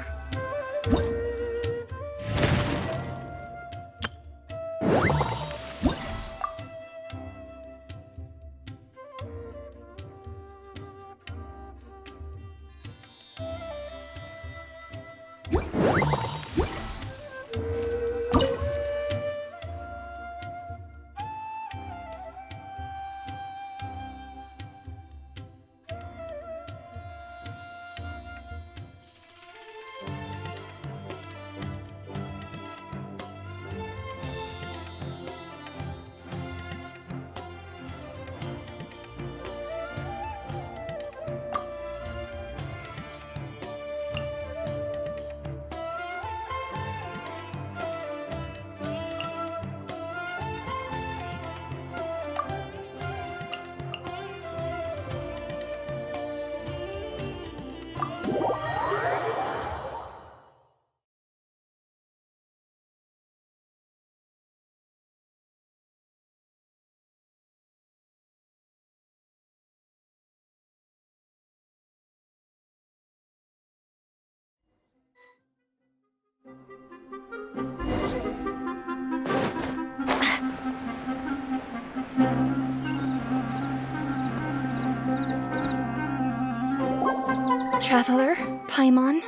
Traveler, Paimon,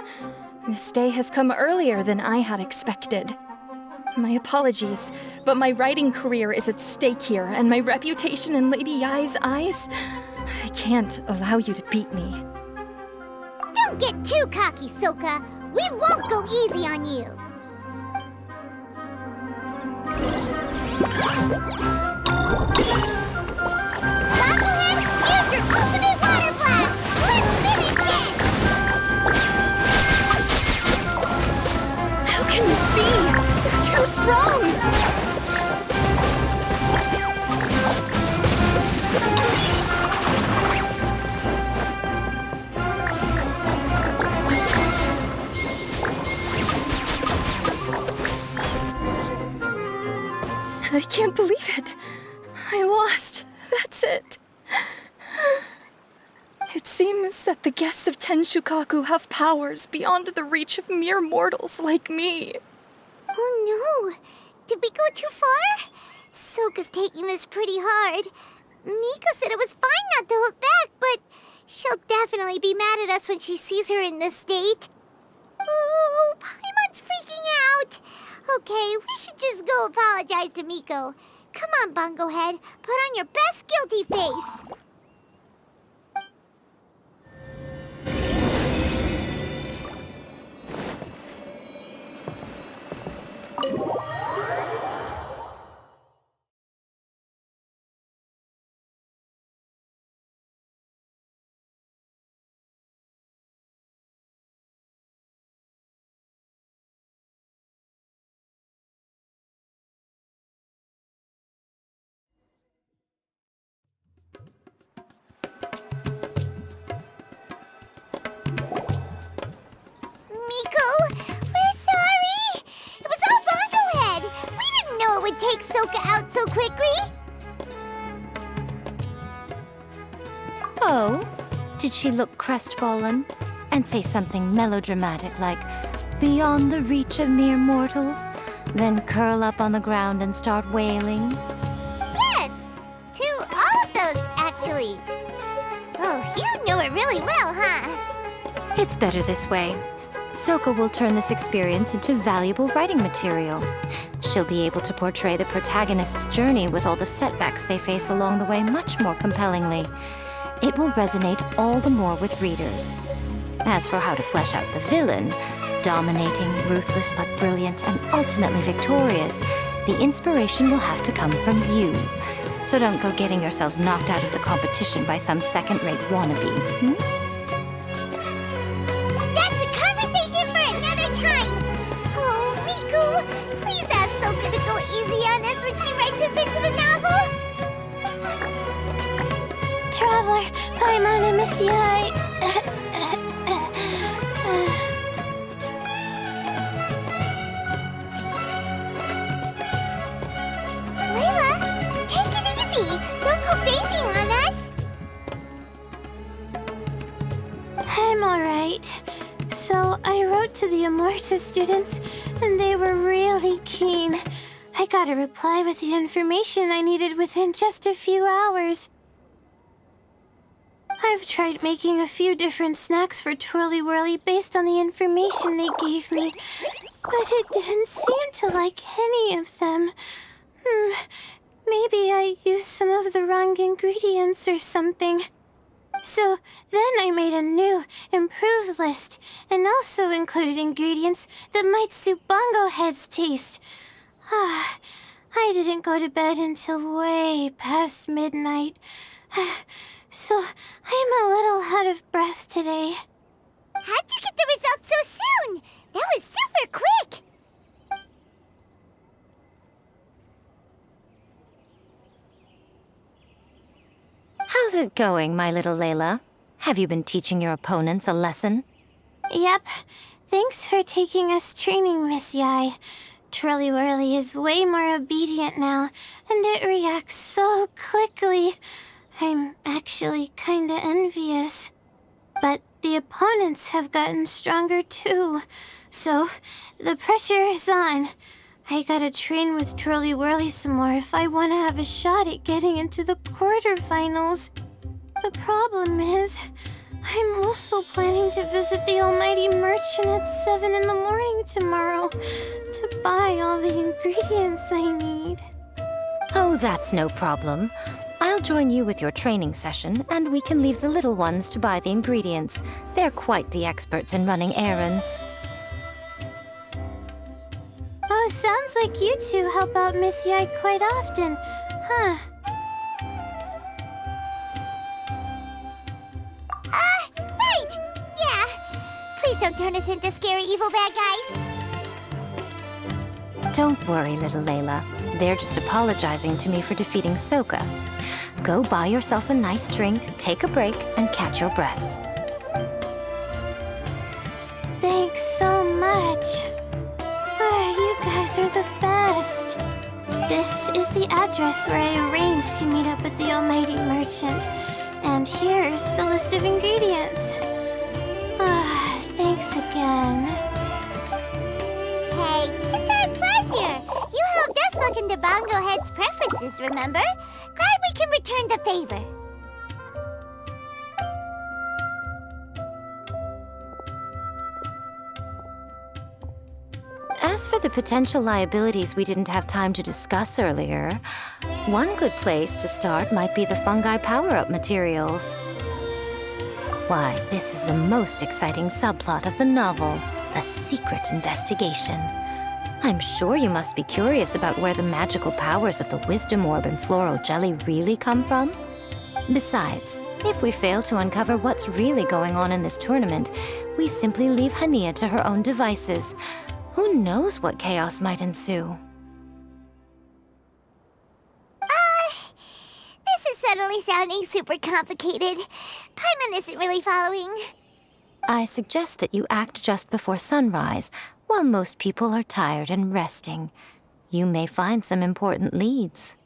this day has come earlier than I had expected. My apologies, but my writing career is at stake here, and my reputation in Lady Yai's eyes, I can't allow you to beat me. Don't get too cocky, Soka. We won't go easy on you. Bobblehead, use your ultimate water blast! Let's begin! How can this be? They're too strong! I can't believe it. I lost. That's it. It seems that the guests of Tenshukaku have powers beyond the reach of mere mortals like me. Oh no! Did we go too far? Soka's taking this pretty hard. Miko said it was fine not to look back, but she'll definitely be mad at us when she sees her in this state. Oh, Paimon's freaking out. Okay, we should just go apologize to Miko. Come on, Bungo Head. Put on your best guilty face. Miko, we're sorry. It was all Bungo Head. We didn't know it would take Soka out so quickly. Oh? Did she look crestfallen? And say something melodramatic like, beyond the reach of mere mortals? Then curl up on the ground and start wailing? Yes, to all of those, actually. Oh, you know it really well, huh? It's better this way. Soka will turn this experience into valuable writing material. She'll be able to portray the protagonist's journey with all the setbacks they face along the way much more compellingly. It will resonate all the more with readers. As for how to flesh out the villain, dominating, ruthless but brilliant, and ultimately victorious, the inspiration will have to come from you. So don't go getting yourselves knocked out of the competition by some second-rate wannabe. That's a conversation for another time. Oh, Miku, please ask Soka to go easy on us when she writes us into the novel. Traveler, Paimon, I miss you. Layla, take it easy. Don't go fainting on us. I'm alright. So I wrote to the Amorta students, and they were really keen. I got a reply with the information I needed within just a few hours. I've tried making a few different snacks for Twirly Whirly based on the information they gave me, but it didn't seem to like any of them. Maybe I used some of the wrong ingredients or something. So then I made a new, improved list, and also included ingredients that might suit Bungo Head's taste. I didn't go to bed until way past midnight. So I'm a little out of breath today. How'd you get the results so soon? That was super quick. How's it going, my little Layla? Have you been teaching your opponents a lesson? Yep. Thanks for taking us training, Miss Yai. Twirly Whirly is way more obedient now, and it reacts so quickly. I'm actually kinda envious. But the opponents have gotten stronger too. So, the pressure is on. I gotta train with Twirly Whirly some more if I want to have a shot at getting into the quarterfinals. The problem is, I'm also planning to visit the Almighty Merchant at 7 in the morning tomorrow to buy all the ingredients I need. Oh, that's no problem. I'll join you with your training session, and we can leave the little ones to buy the ingredients. They're quite the experts in running errands. Oh, sounds like you two help out Miss Yai quite often, huh? Right! Yeah. Please don't turn us into scary evil bad guys. Don't worry, little Layla. They're just apologizing to me for defeating Sokka. Go buy yourself a nice drink, take a break, and catch your breath. Thanks so much. You guys are the best. This is the address where I arranged to meet up with the Almighty Merchant. And here's the list of ingredients. Thanks again. Hey, it's our pleasure. You helped us look into Bongo Head's preferences, remember? Glad we can return the favor. As for the potential liabilities we didn't have time to discuss earlier, one good place to start might be the fungi power-up materials. Why, this is the most exciting subplot of the novel, The Secret Investigation. I'm sure you must be curious about where the magical powers of the Wisdom Orb and Floral Jelly really come from. Besides, if we fail to uncover what's really going on in this tournament, we simply leave Hania to her own devices. Who knows what chaos might ensue? This is suddenly sounding super complicated. Paimon isn't really following. I suggest that you act just before sunrise, while most people are tired and resting. You may find some important leads.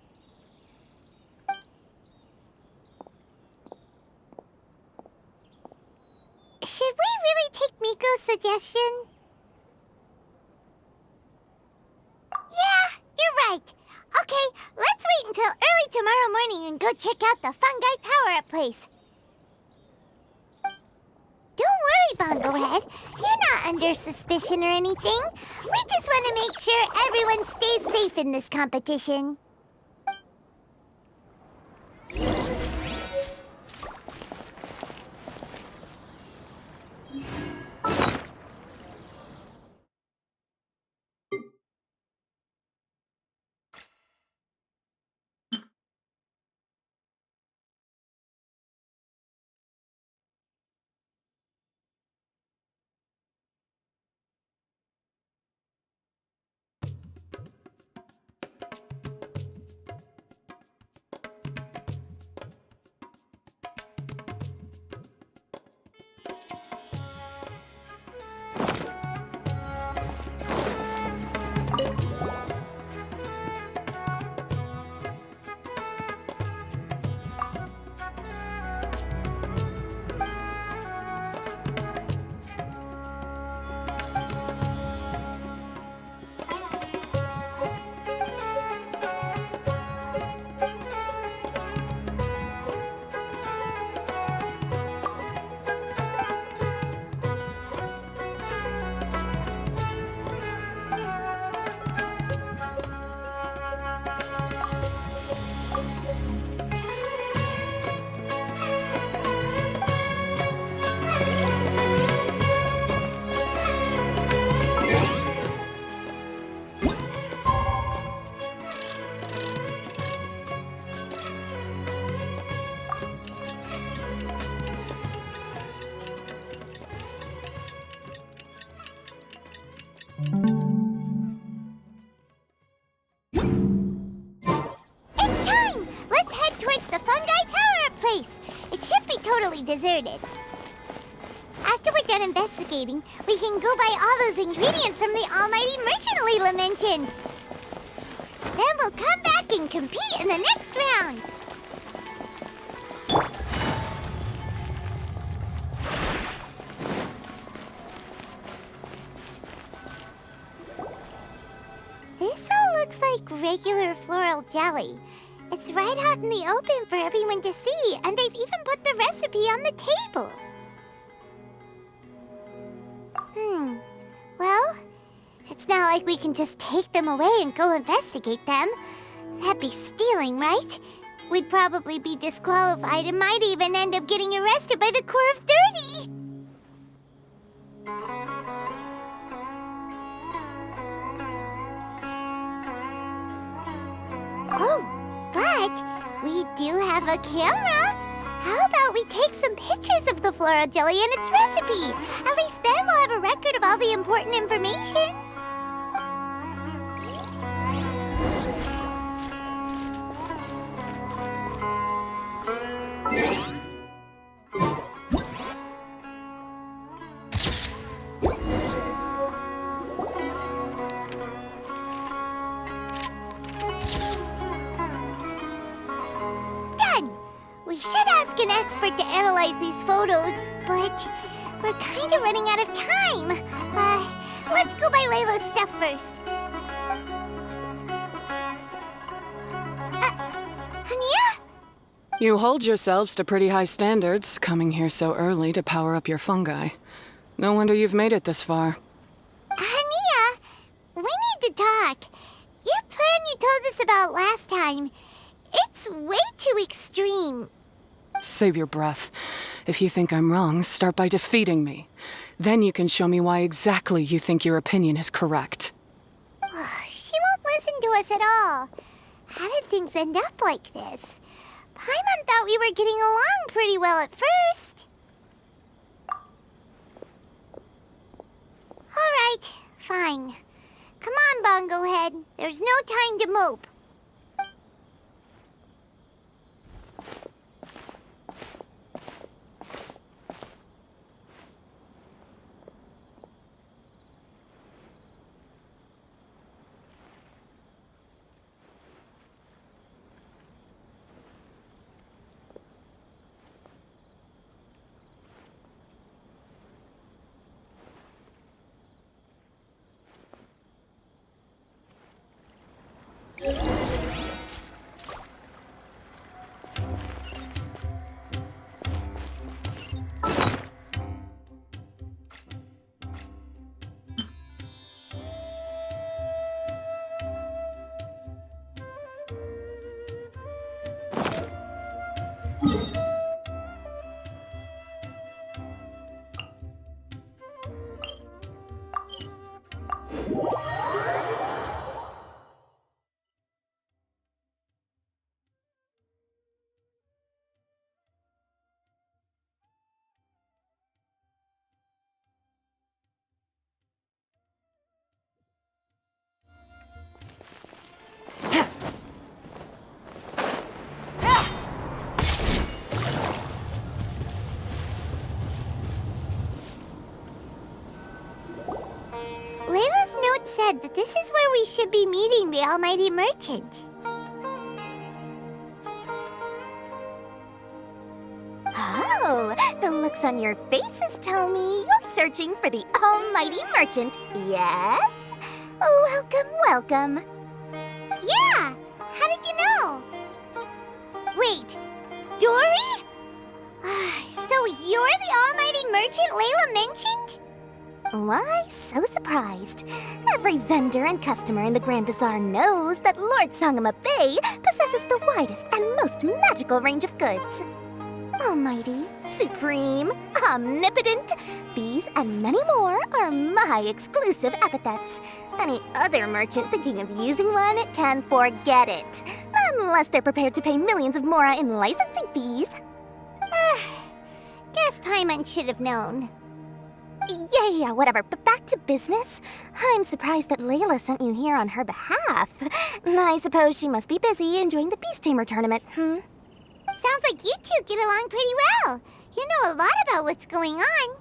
Should we really take Miko's suggestion? Yeah, you're right. Okay, let's wait until early tomorrow morning and go check out the fungi power-up place. Don't worry, Bongo Head. You're not under suspicion or anything. We just want to make sure everyone stays safe in this competition. It's time! Let's head towards the fungi power-up place. It should be totally deserted. After we're done investigating, we can go buy all those ingredients from the Almighty Merchant Leela mentioned. Then we'll come back and compete in the next round. This all looks like regular floral jelly. It's right out in the open for everyone to see, and they've even put the recipe on the table. Well, it's not like we can just take them away and go investigate them. That'd be stealing, right? We'd probably be disqualified and might even end up getting arrested by the Corps of 30. Oh, but we do have a camera. How about we take some pictures of the floral jelly and its recipe? At least then we'll have a record of all the important information. We should ask an expert to analyze these photos, but we're kind of running out of time. Let's go buy Layla's stuff first. Hania? You hold yourselves to pretty high standards, coming here so early to power up your fungi. No wonder you've made it this far. Hania, we need to talk. Your plan you told us about last time, it's way too extreme. Save your breath. If you think I'm wrong, start by defeating me. Then you can show me why exactly you think your opinion is correct. She won't listen to us at all. How did things end up like this? Paimon thought we were getting along pretty well at first. All right, fine. Come on, Bongo Head. There's no time to mope. Layla's note said that this is where we should be meeting the Almighty Merchant. Oh, the looks on your faces tell me you're searching for the Almighty Merchant, yes? Welcome, welcome. Yeah! How did you know? Wait, Dory? So you're the Almighty Merchant Layla mentioned? Why so surprised? Every vendor and customer in the Grand Bazaar knows that Lord Sangama Bay possesses the widest and most magical range of goods. Almighty, supreme, omnipotent, these and many more are my exclusive epithets. Any other merchant thinking of using one can forget it, unless they're prepared to pay millions of mora in licensing fees. Guess Paimon should have known. Yeah, whatever, but back to business. I'm surprised that Layla sent you here on her behalf. I suppose she must be busy enjoying the Beast Tamer tournament, Sounds like you two get along pretty well. You know a lot about what's going on.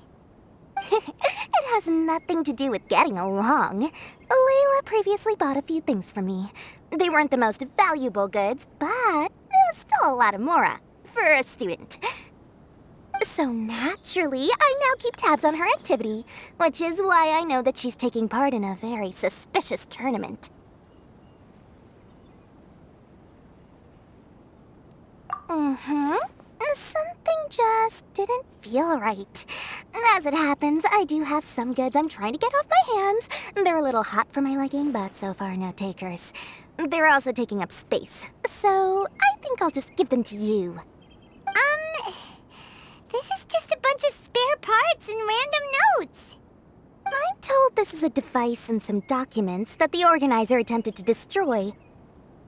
It has nothing to do with getting along. Layla previously bought a few things from me. They weren't the most valuable goods, but it was still a lot of mora for a student. So naturally, I now keep tabs on her activity, which is why I know that she's taking part in a very suspicious tournament. Something just didn't feel right. As it happens, I do have some goods I'm trying to get off my hands. They're a little hot for my liking, but so far no takers. They're also taking up space, so I think I'll just give them to you. This is just a bunch of spare parts and random notes. I'm told this is a device and some documents that the organizer attempted to destroy.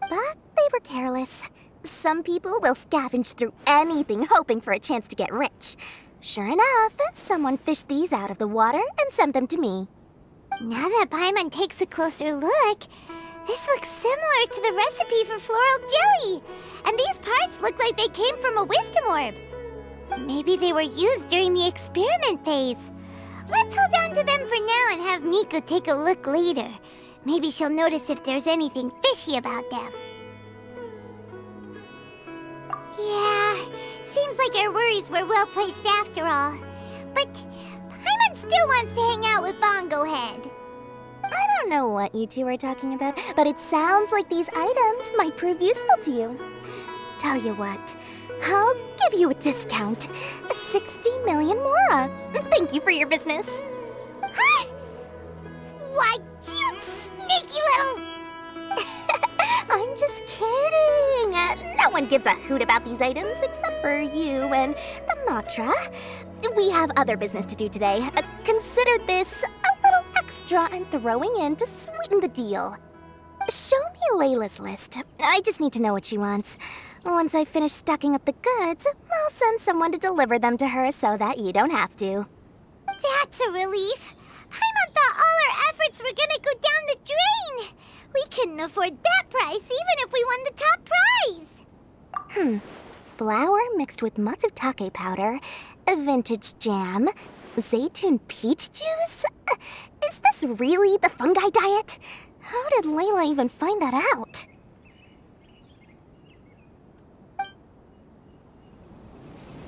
But they were careless. Some people will scavenge through anything hoping for a chance to get rich. Sure enough, someone fished these out of the water and sent them to me. Now that Paimon takes a closer look, this looks similar to the recipe for floral jelly. And these parts look like they came from a wisdom orb. Maybe they were used during the experiment phase. Let's hold on to them for now and have Miku take a look later. Maybe she'll notice if there's anything fishy about them. Yeah, seems like our worries were well placed after all. But Paimon still wants to hang out with Bongo Head. I don't know what you two are talking about, but it sounds like these items might prove useful to you. Tell you what, I'll give you a discount. 60 million mora. Thank you for your business. Huh? Why, you sneaky little... I'm just kidding. No one gives a hoot about these items except for you and the Matra. We have other business to do today. Consider this a little extra I'm throwing in to sweeten the deal. Show me Layla's list. I just need to know what she wants. Once I finish stocking up the goods, I'll send someone to deliver them to her so that you don't have to. That's a relief. Paimon thought all our efforts were gonna go down the drain. We couldn't afford that price even if we won the top prize. Flour mixed with matsutake powder, a vintage jam, zaytun peach juice? Is this really the fungi diet? How did Layla even find that out?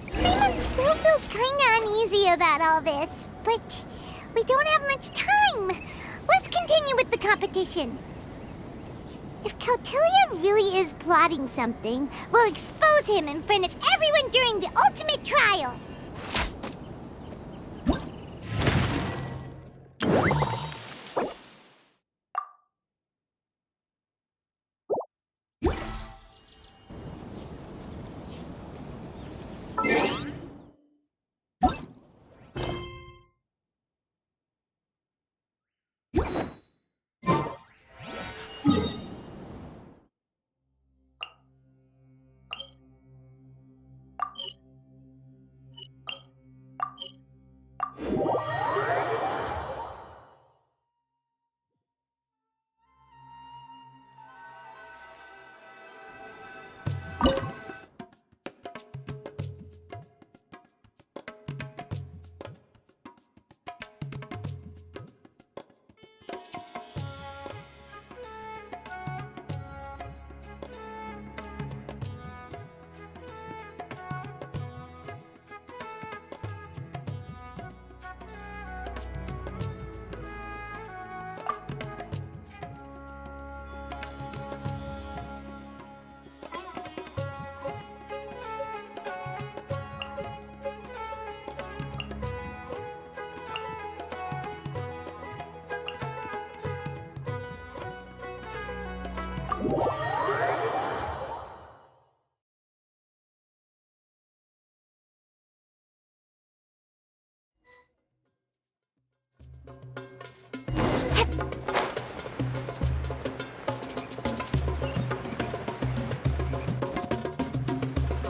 Paimon still feels kinda uneasy about all this, but we don't have much time. Let's continue with the competition. If Kautilya really is plotting something, we'll expose him in front of everyone during the ultimate trial.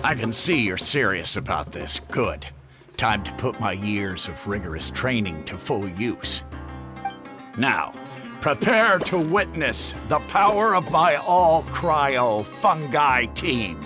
I can see you're serious about this. Good. Time to put my years of rigorous training to full use. Now, prepare to witness the power of my all-cryo fungi team.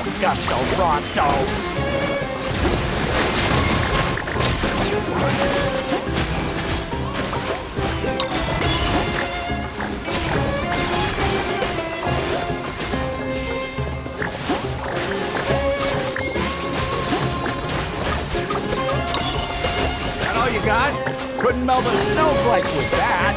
the gusto, Frosto! That all you got? Couldn't melt a snowflake with that.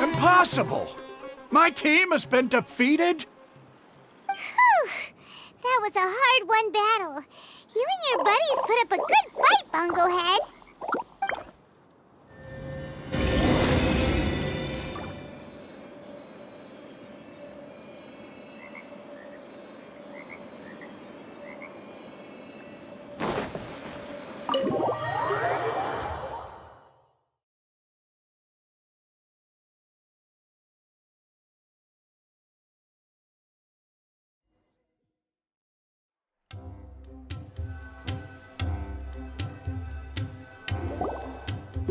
Impossible! My team has been defeated? Whew! That was a hard-won battle. You and your buddies put up a good fight, Bunglehead.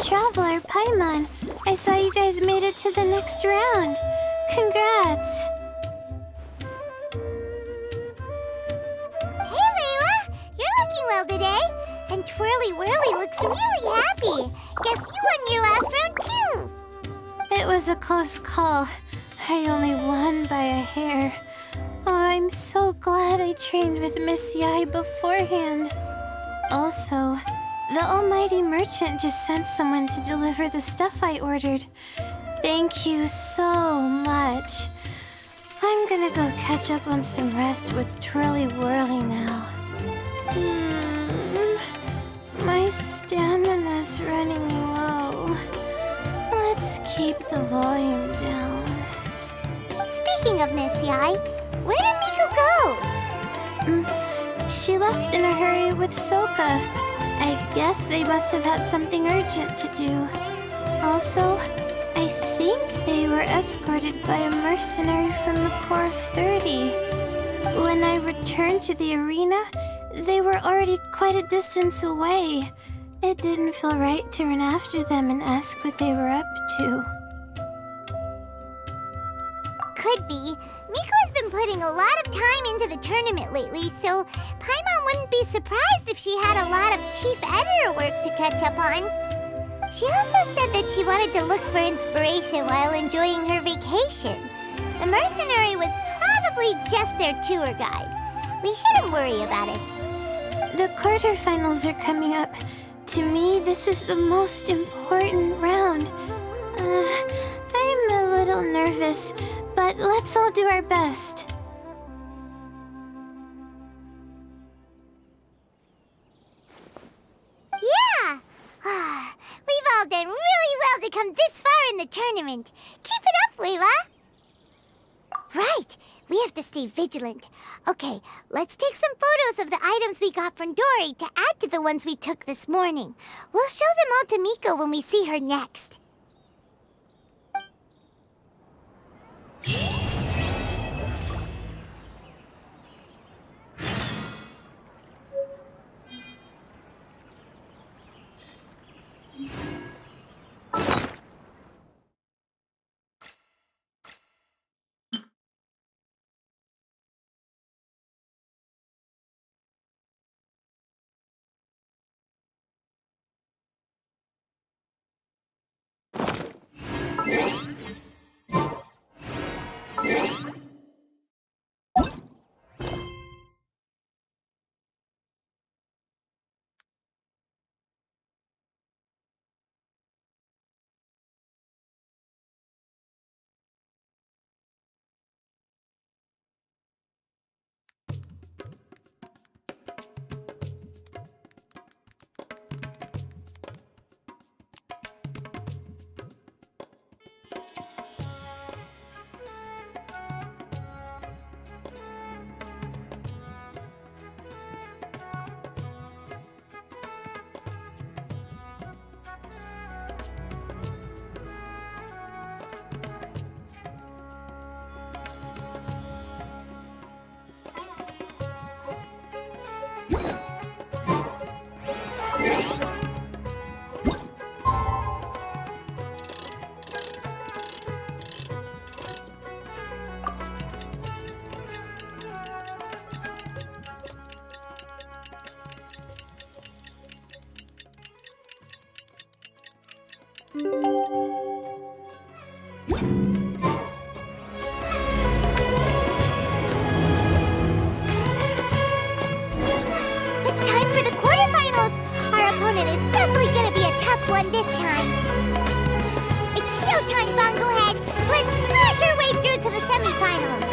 Traveler, Paimon, I saw you guys made it to the next round. Congrats. Hey, Layla! You're looking well today. And Twirly Whirly looks really happy. Guess you won your last round, too. It was a close call. I only won by a hair. Oh, I'm so glad I trained with Miss Yai beforehand. Also, the almighty merchant just sent someone to deliver the stuff I ordered. Thank you so much. I'm gonna go catch up on some rest with Twirly Whirly now. My stamina's running low. Let's keep the volume down. Speaking of Miss Yai, where did Miko go? She left in a hurry with Soka. I guess they must have had something urgent to do. Also, I think they were escorted by a mercenary from the Corps of 30. When I returned to the arena, they were already quite a distance away. It didn't feel right to run after them and ask what they were up to. Could be. Miko has been putting a lot of time into the tournament lately, so Paimon wouldn't be surprised if she had a lot of Chief Editor work to catch up on. She also said that she wanted to look for inspiration while enjoying her vacation. The mercenary was probably just their tour guide. We shouldn't worry about it. The quarterfinals are coming up. To me, this is the most important round. I'm a little nervous, but let's all do our best. Yeah! We've all done really well to come this far in the tournament. Keep it up, Layla! Right! We have to stay vigilant. Okay, let's take some photos of the items we got from Dory to add to the ones we took this morning. We'll show them all to Miko when we see her next. It's time for the quarterfinals! Our opponent is definitely gonna be a tough one this time. It's showtime, Bunglehead! Let's smash our way through to the semifinals!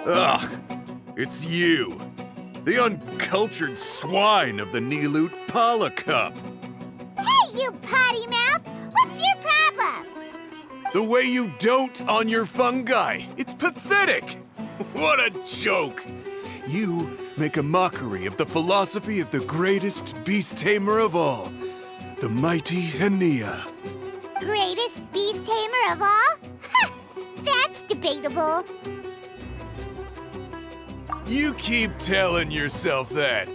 Ugh, it's you. The uncultured swine of the Nilut Pala Cup. Hey, you potty mouth! What's your problem? The way you dote on your fungi. It's pathetic. What a joke. You make a mockery of the philosophy of the greatest beast tamer of all, the mighty Hania. Greatest beast tamer of all? Ha! That's debatable. You keep telling yourself that.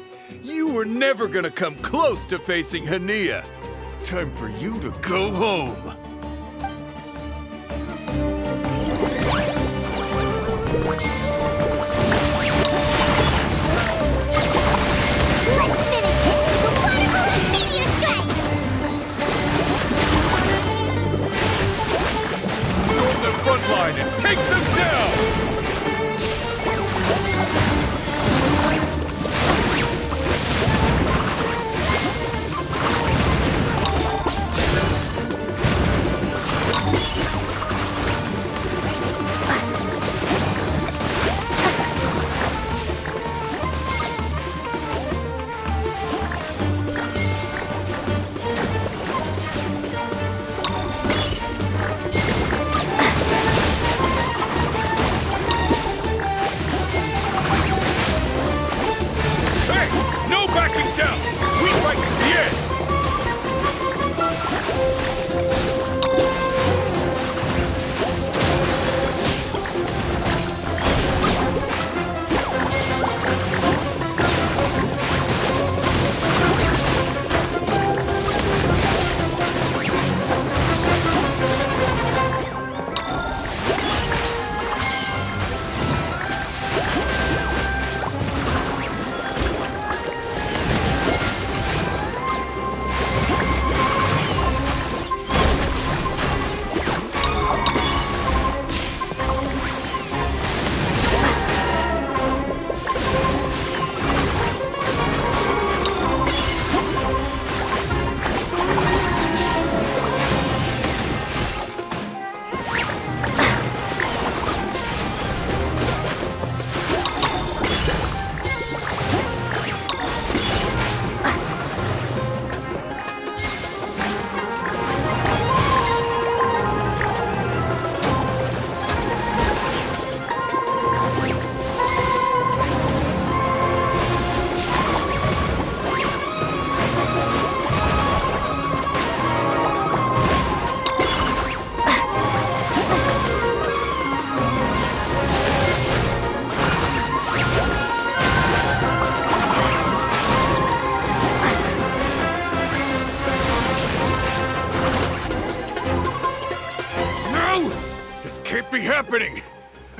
You were never gonna come close to facing Hania. Time for you to go home. Let's finish this with a watermelon meteor strike! Storm the front line and take them down!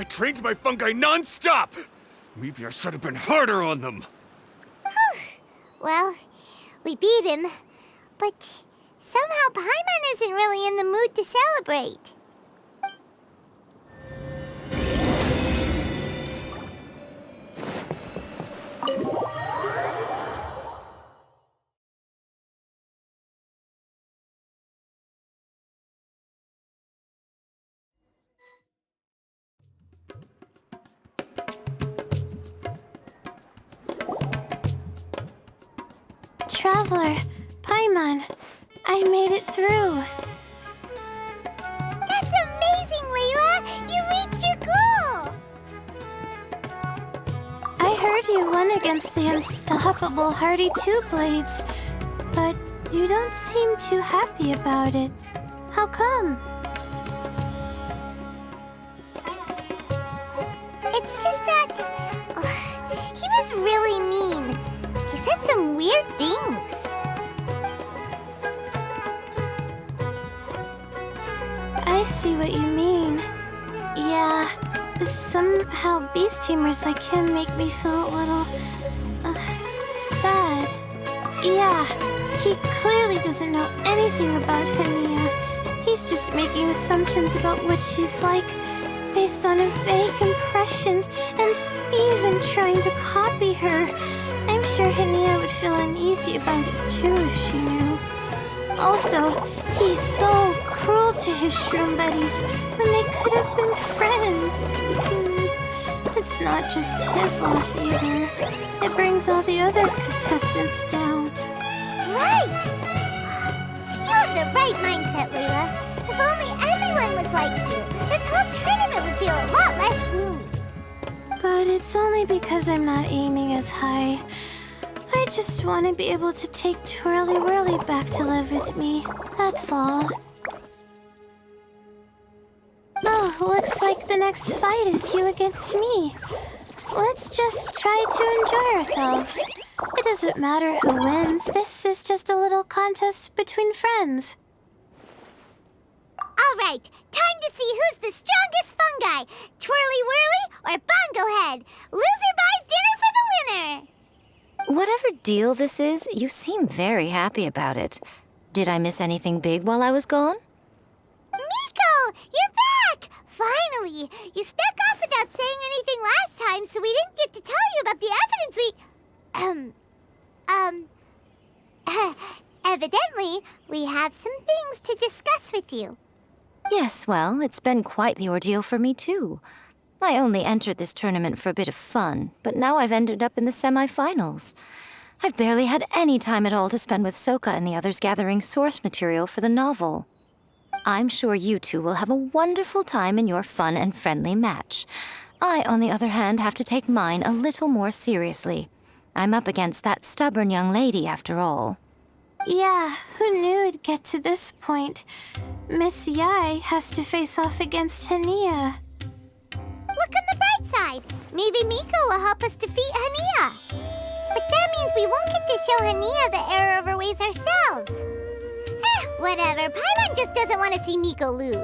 trained my fungi non-stop! Maybe I should have been harder on them. Well, we beat him, but somehow Paimon isn't really in the mood to celebrate. Traveler, Paimon, I made it through. That's amazing, Layla! You reached your goal! I heard you won against the unstoppable Hardy Two Blades, but you don't seem too happy about it. How come? It's just that... he was really mean. He said some weird things. I see what you mean. Yeah, somehow Beast Teamers like him make me feel a little... sad. Yeah, he clearly doesn't know anything about Hania. He's just making assumptions about what she's like, based on a vague impression, and even trying to copy her. I'm sure Hania would feel uneasy about it too if she knew. Also, he's so cruel to his shroom buddies when they could have been friends. It's not just his loss either. It brings all the other contestants down. Right! You have the right mindset, Layla. If only everyone was like you, this whole tournament would feel a lot less gloomy. But it's only because I'm not aiming as high. I just want to be able to take Twirly Whirly back to live with me. That's all. Oh, looks like the next fight is you against me. Let's just try to enjoy ourselves. It doesn't matter who wins. This is just a little contest between friends. All right, time to see who's the strongest fungi, Twirly Whirly or Bongo Head. Loser buys dinner for the winner. Whatever deal this is, you seem very happy about it. Did I miss anything big while I was gone? Miko, you're back! Finally! You snuck off without saying anything last time, so we didn't get to tell you about the evidence evidently, we have some things to discuss with you. Yes, well, it's been quite the ordeal for me, too. I only entered this tournament for a bit of fun, but now I've ended up in the semi-finals. I've barely had any time at all to spend with Soka and the others gathering source material for the novel. I'm sure you two will have a wonderful time in your fun and friendly match. I, on the other hand, have to take mine a little more seriously. I'm up against that stubborn young lady, after all. Yeah, who knew it'd get to this point? Miss Yai has to face off against Hania. Look on the bright side. Maybe Miko will help us defeat Hania. But that means we won't get to show Hania the error of her ways ourselves. Whatever. Paimon just doesn't want to see Miko lose.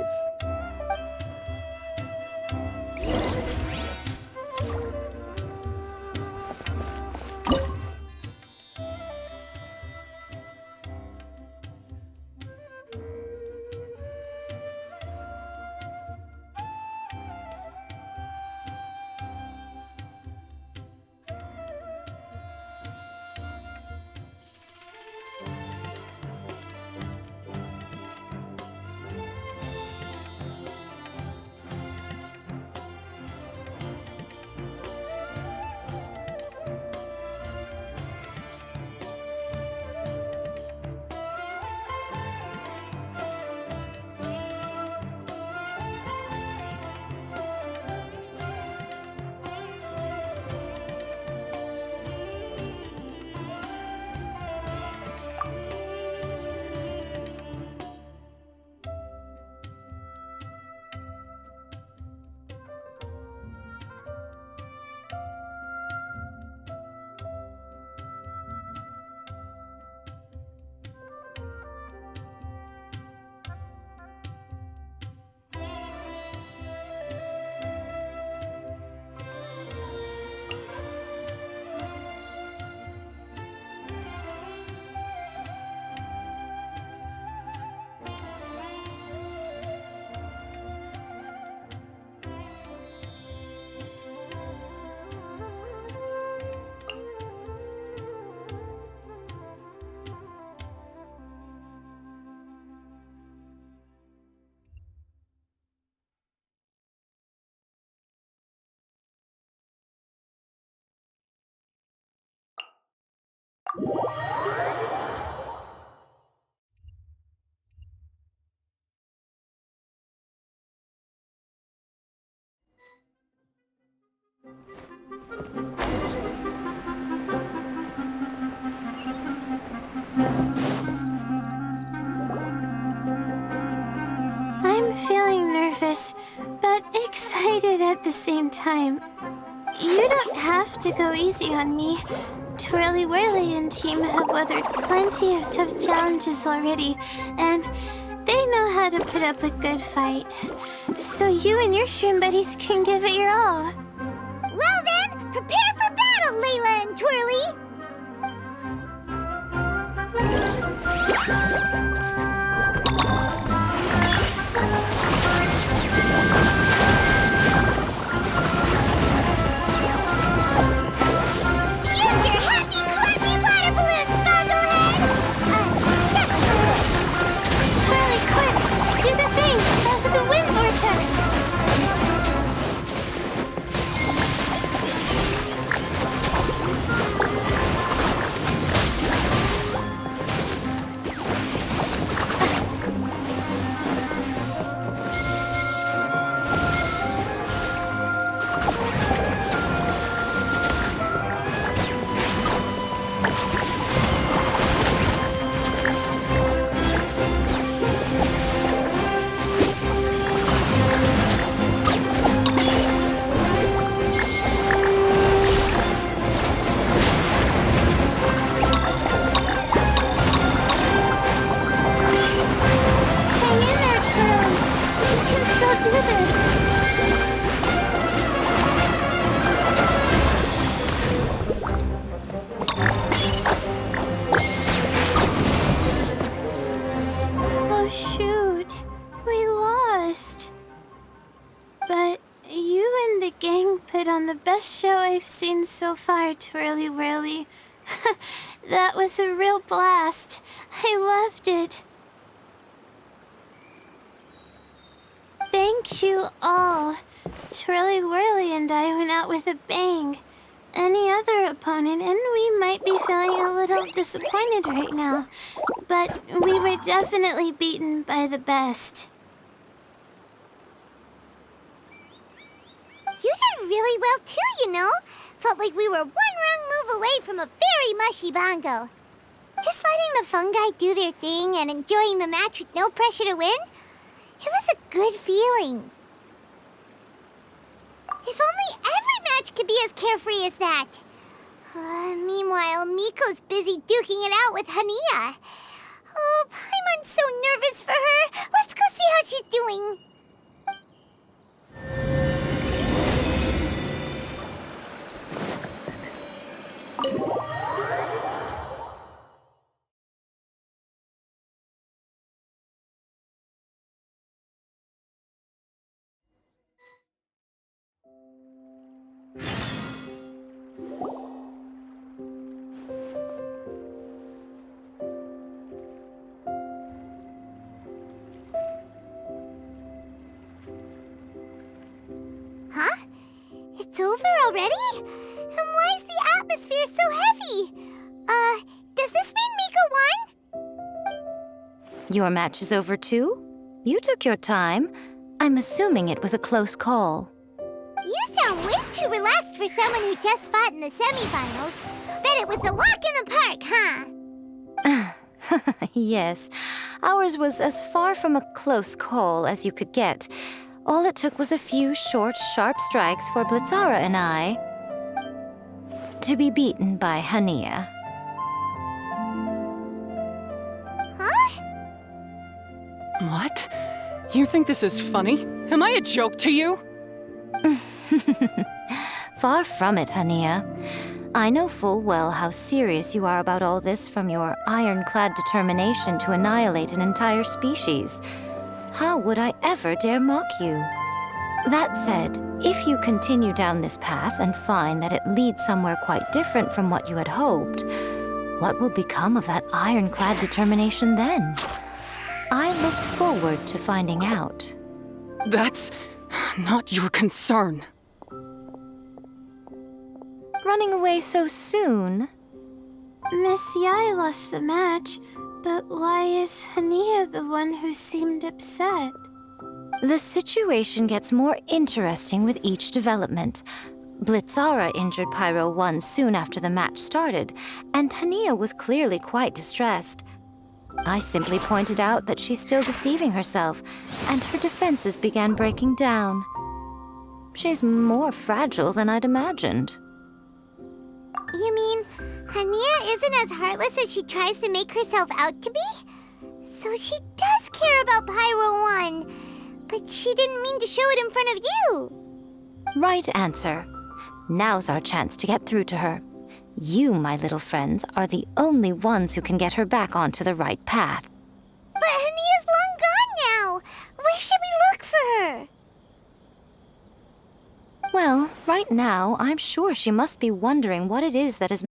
I'm feeling nervous, but excited at the same time. You don't have to go easy on me. Twirly Whirly and team have weathered plenty of tough challenges already, and they know how to put up a good fight. So you and your shroom buddies can give it your all. Well then, prepare for battle, Layla and Twirly! Use your happy, clappy water balloons, Bogglehead! Twirly, quick! Do the thing! The wind vortex! Hang in there, Twirly! You can still do this! Oh shoot, we lost. But you and the gang put on the best show I've seen so far, Twirly Whirly. That was a real blast. I loved it. Thank you all. Twirly Whirly and I went out with a bang. Any other opponent, and we might be feeling a little disappointed right now, but we were definitely beaten by the best. You did really well too, you know. Felt like we were one wrong move away from a very mushy bongo. Just letting the fungi do their thing and enjoying the match with no pressure to win, it was a good feeling. If only every match could be as carefree as that. Meanwhile, Miko's busy duking it out with Hania. Oh, Paimon's so nervous for her. Let's go see how she's doing. Huh? It's over already? And why is the atmosphere so heavy? Does this mean Miko won? Your match is over too? You took your time. I'm assuming it was a close call. You sound way too relaxed for someone who just fought in the semifinals. Bet it was a walk in the park, huh? Yes, ours was as far from a close call as you could get. All it took was a few short, sharp strikes for Blitzara and I to be beaten by Hania. Huh? What? You think this is funny? Am I a joke to you? Far from it, Hania. I know full well how serious you are about all this from your ironclad determination to annihilate an entire species. How would I ever dare mock you? That said, if you continue down this path and find that it leads somewhere quite different from what you had hoped, what will become of that ironclad determination then? I look forward to finding out. That's not your concern. Running away so soon? Miss Yai lost the match, but why is Hania the one who seemed upset? The situation gets more interesting with each development. Blitzara injured Pyro 1 soon after the match started, and Hania was clearly quite distressed. I simply pointed out that she's still deceiving herself, and her defenses began breaking down. She's more fragile than I'd imagined. You mean Hania isn't as heartless as she tries to make herself out to be? So she does care about Pyro 1, but she didn't mean to show it in front of you. Right answer. Now's our chance to get through to her. You, my little friends, are the only ones who can get her back onto the right path. But Hania's long gone now. Where should we look for her? Well, right now, I'm sure she must be wondering what it is that has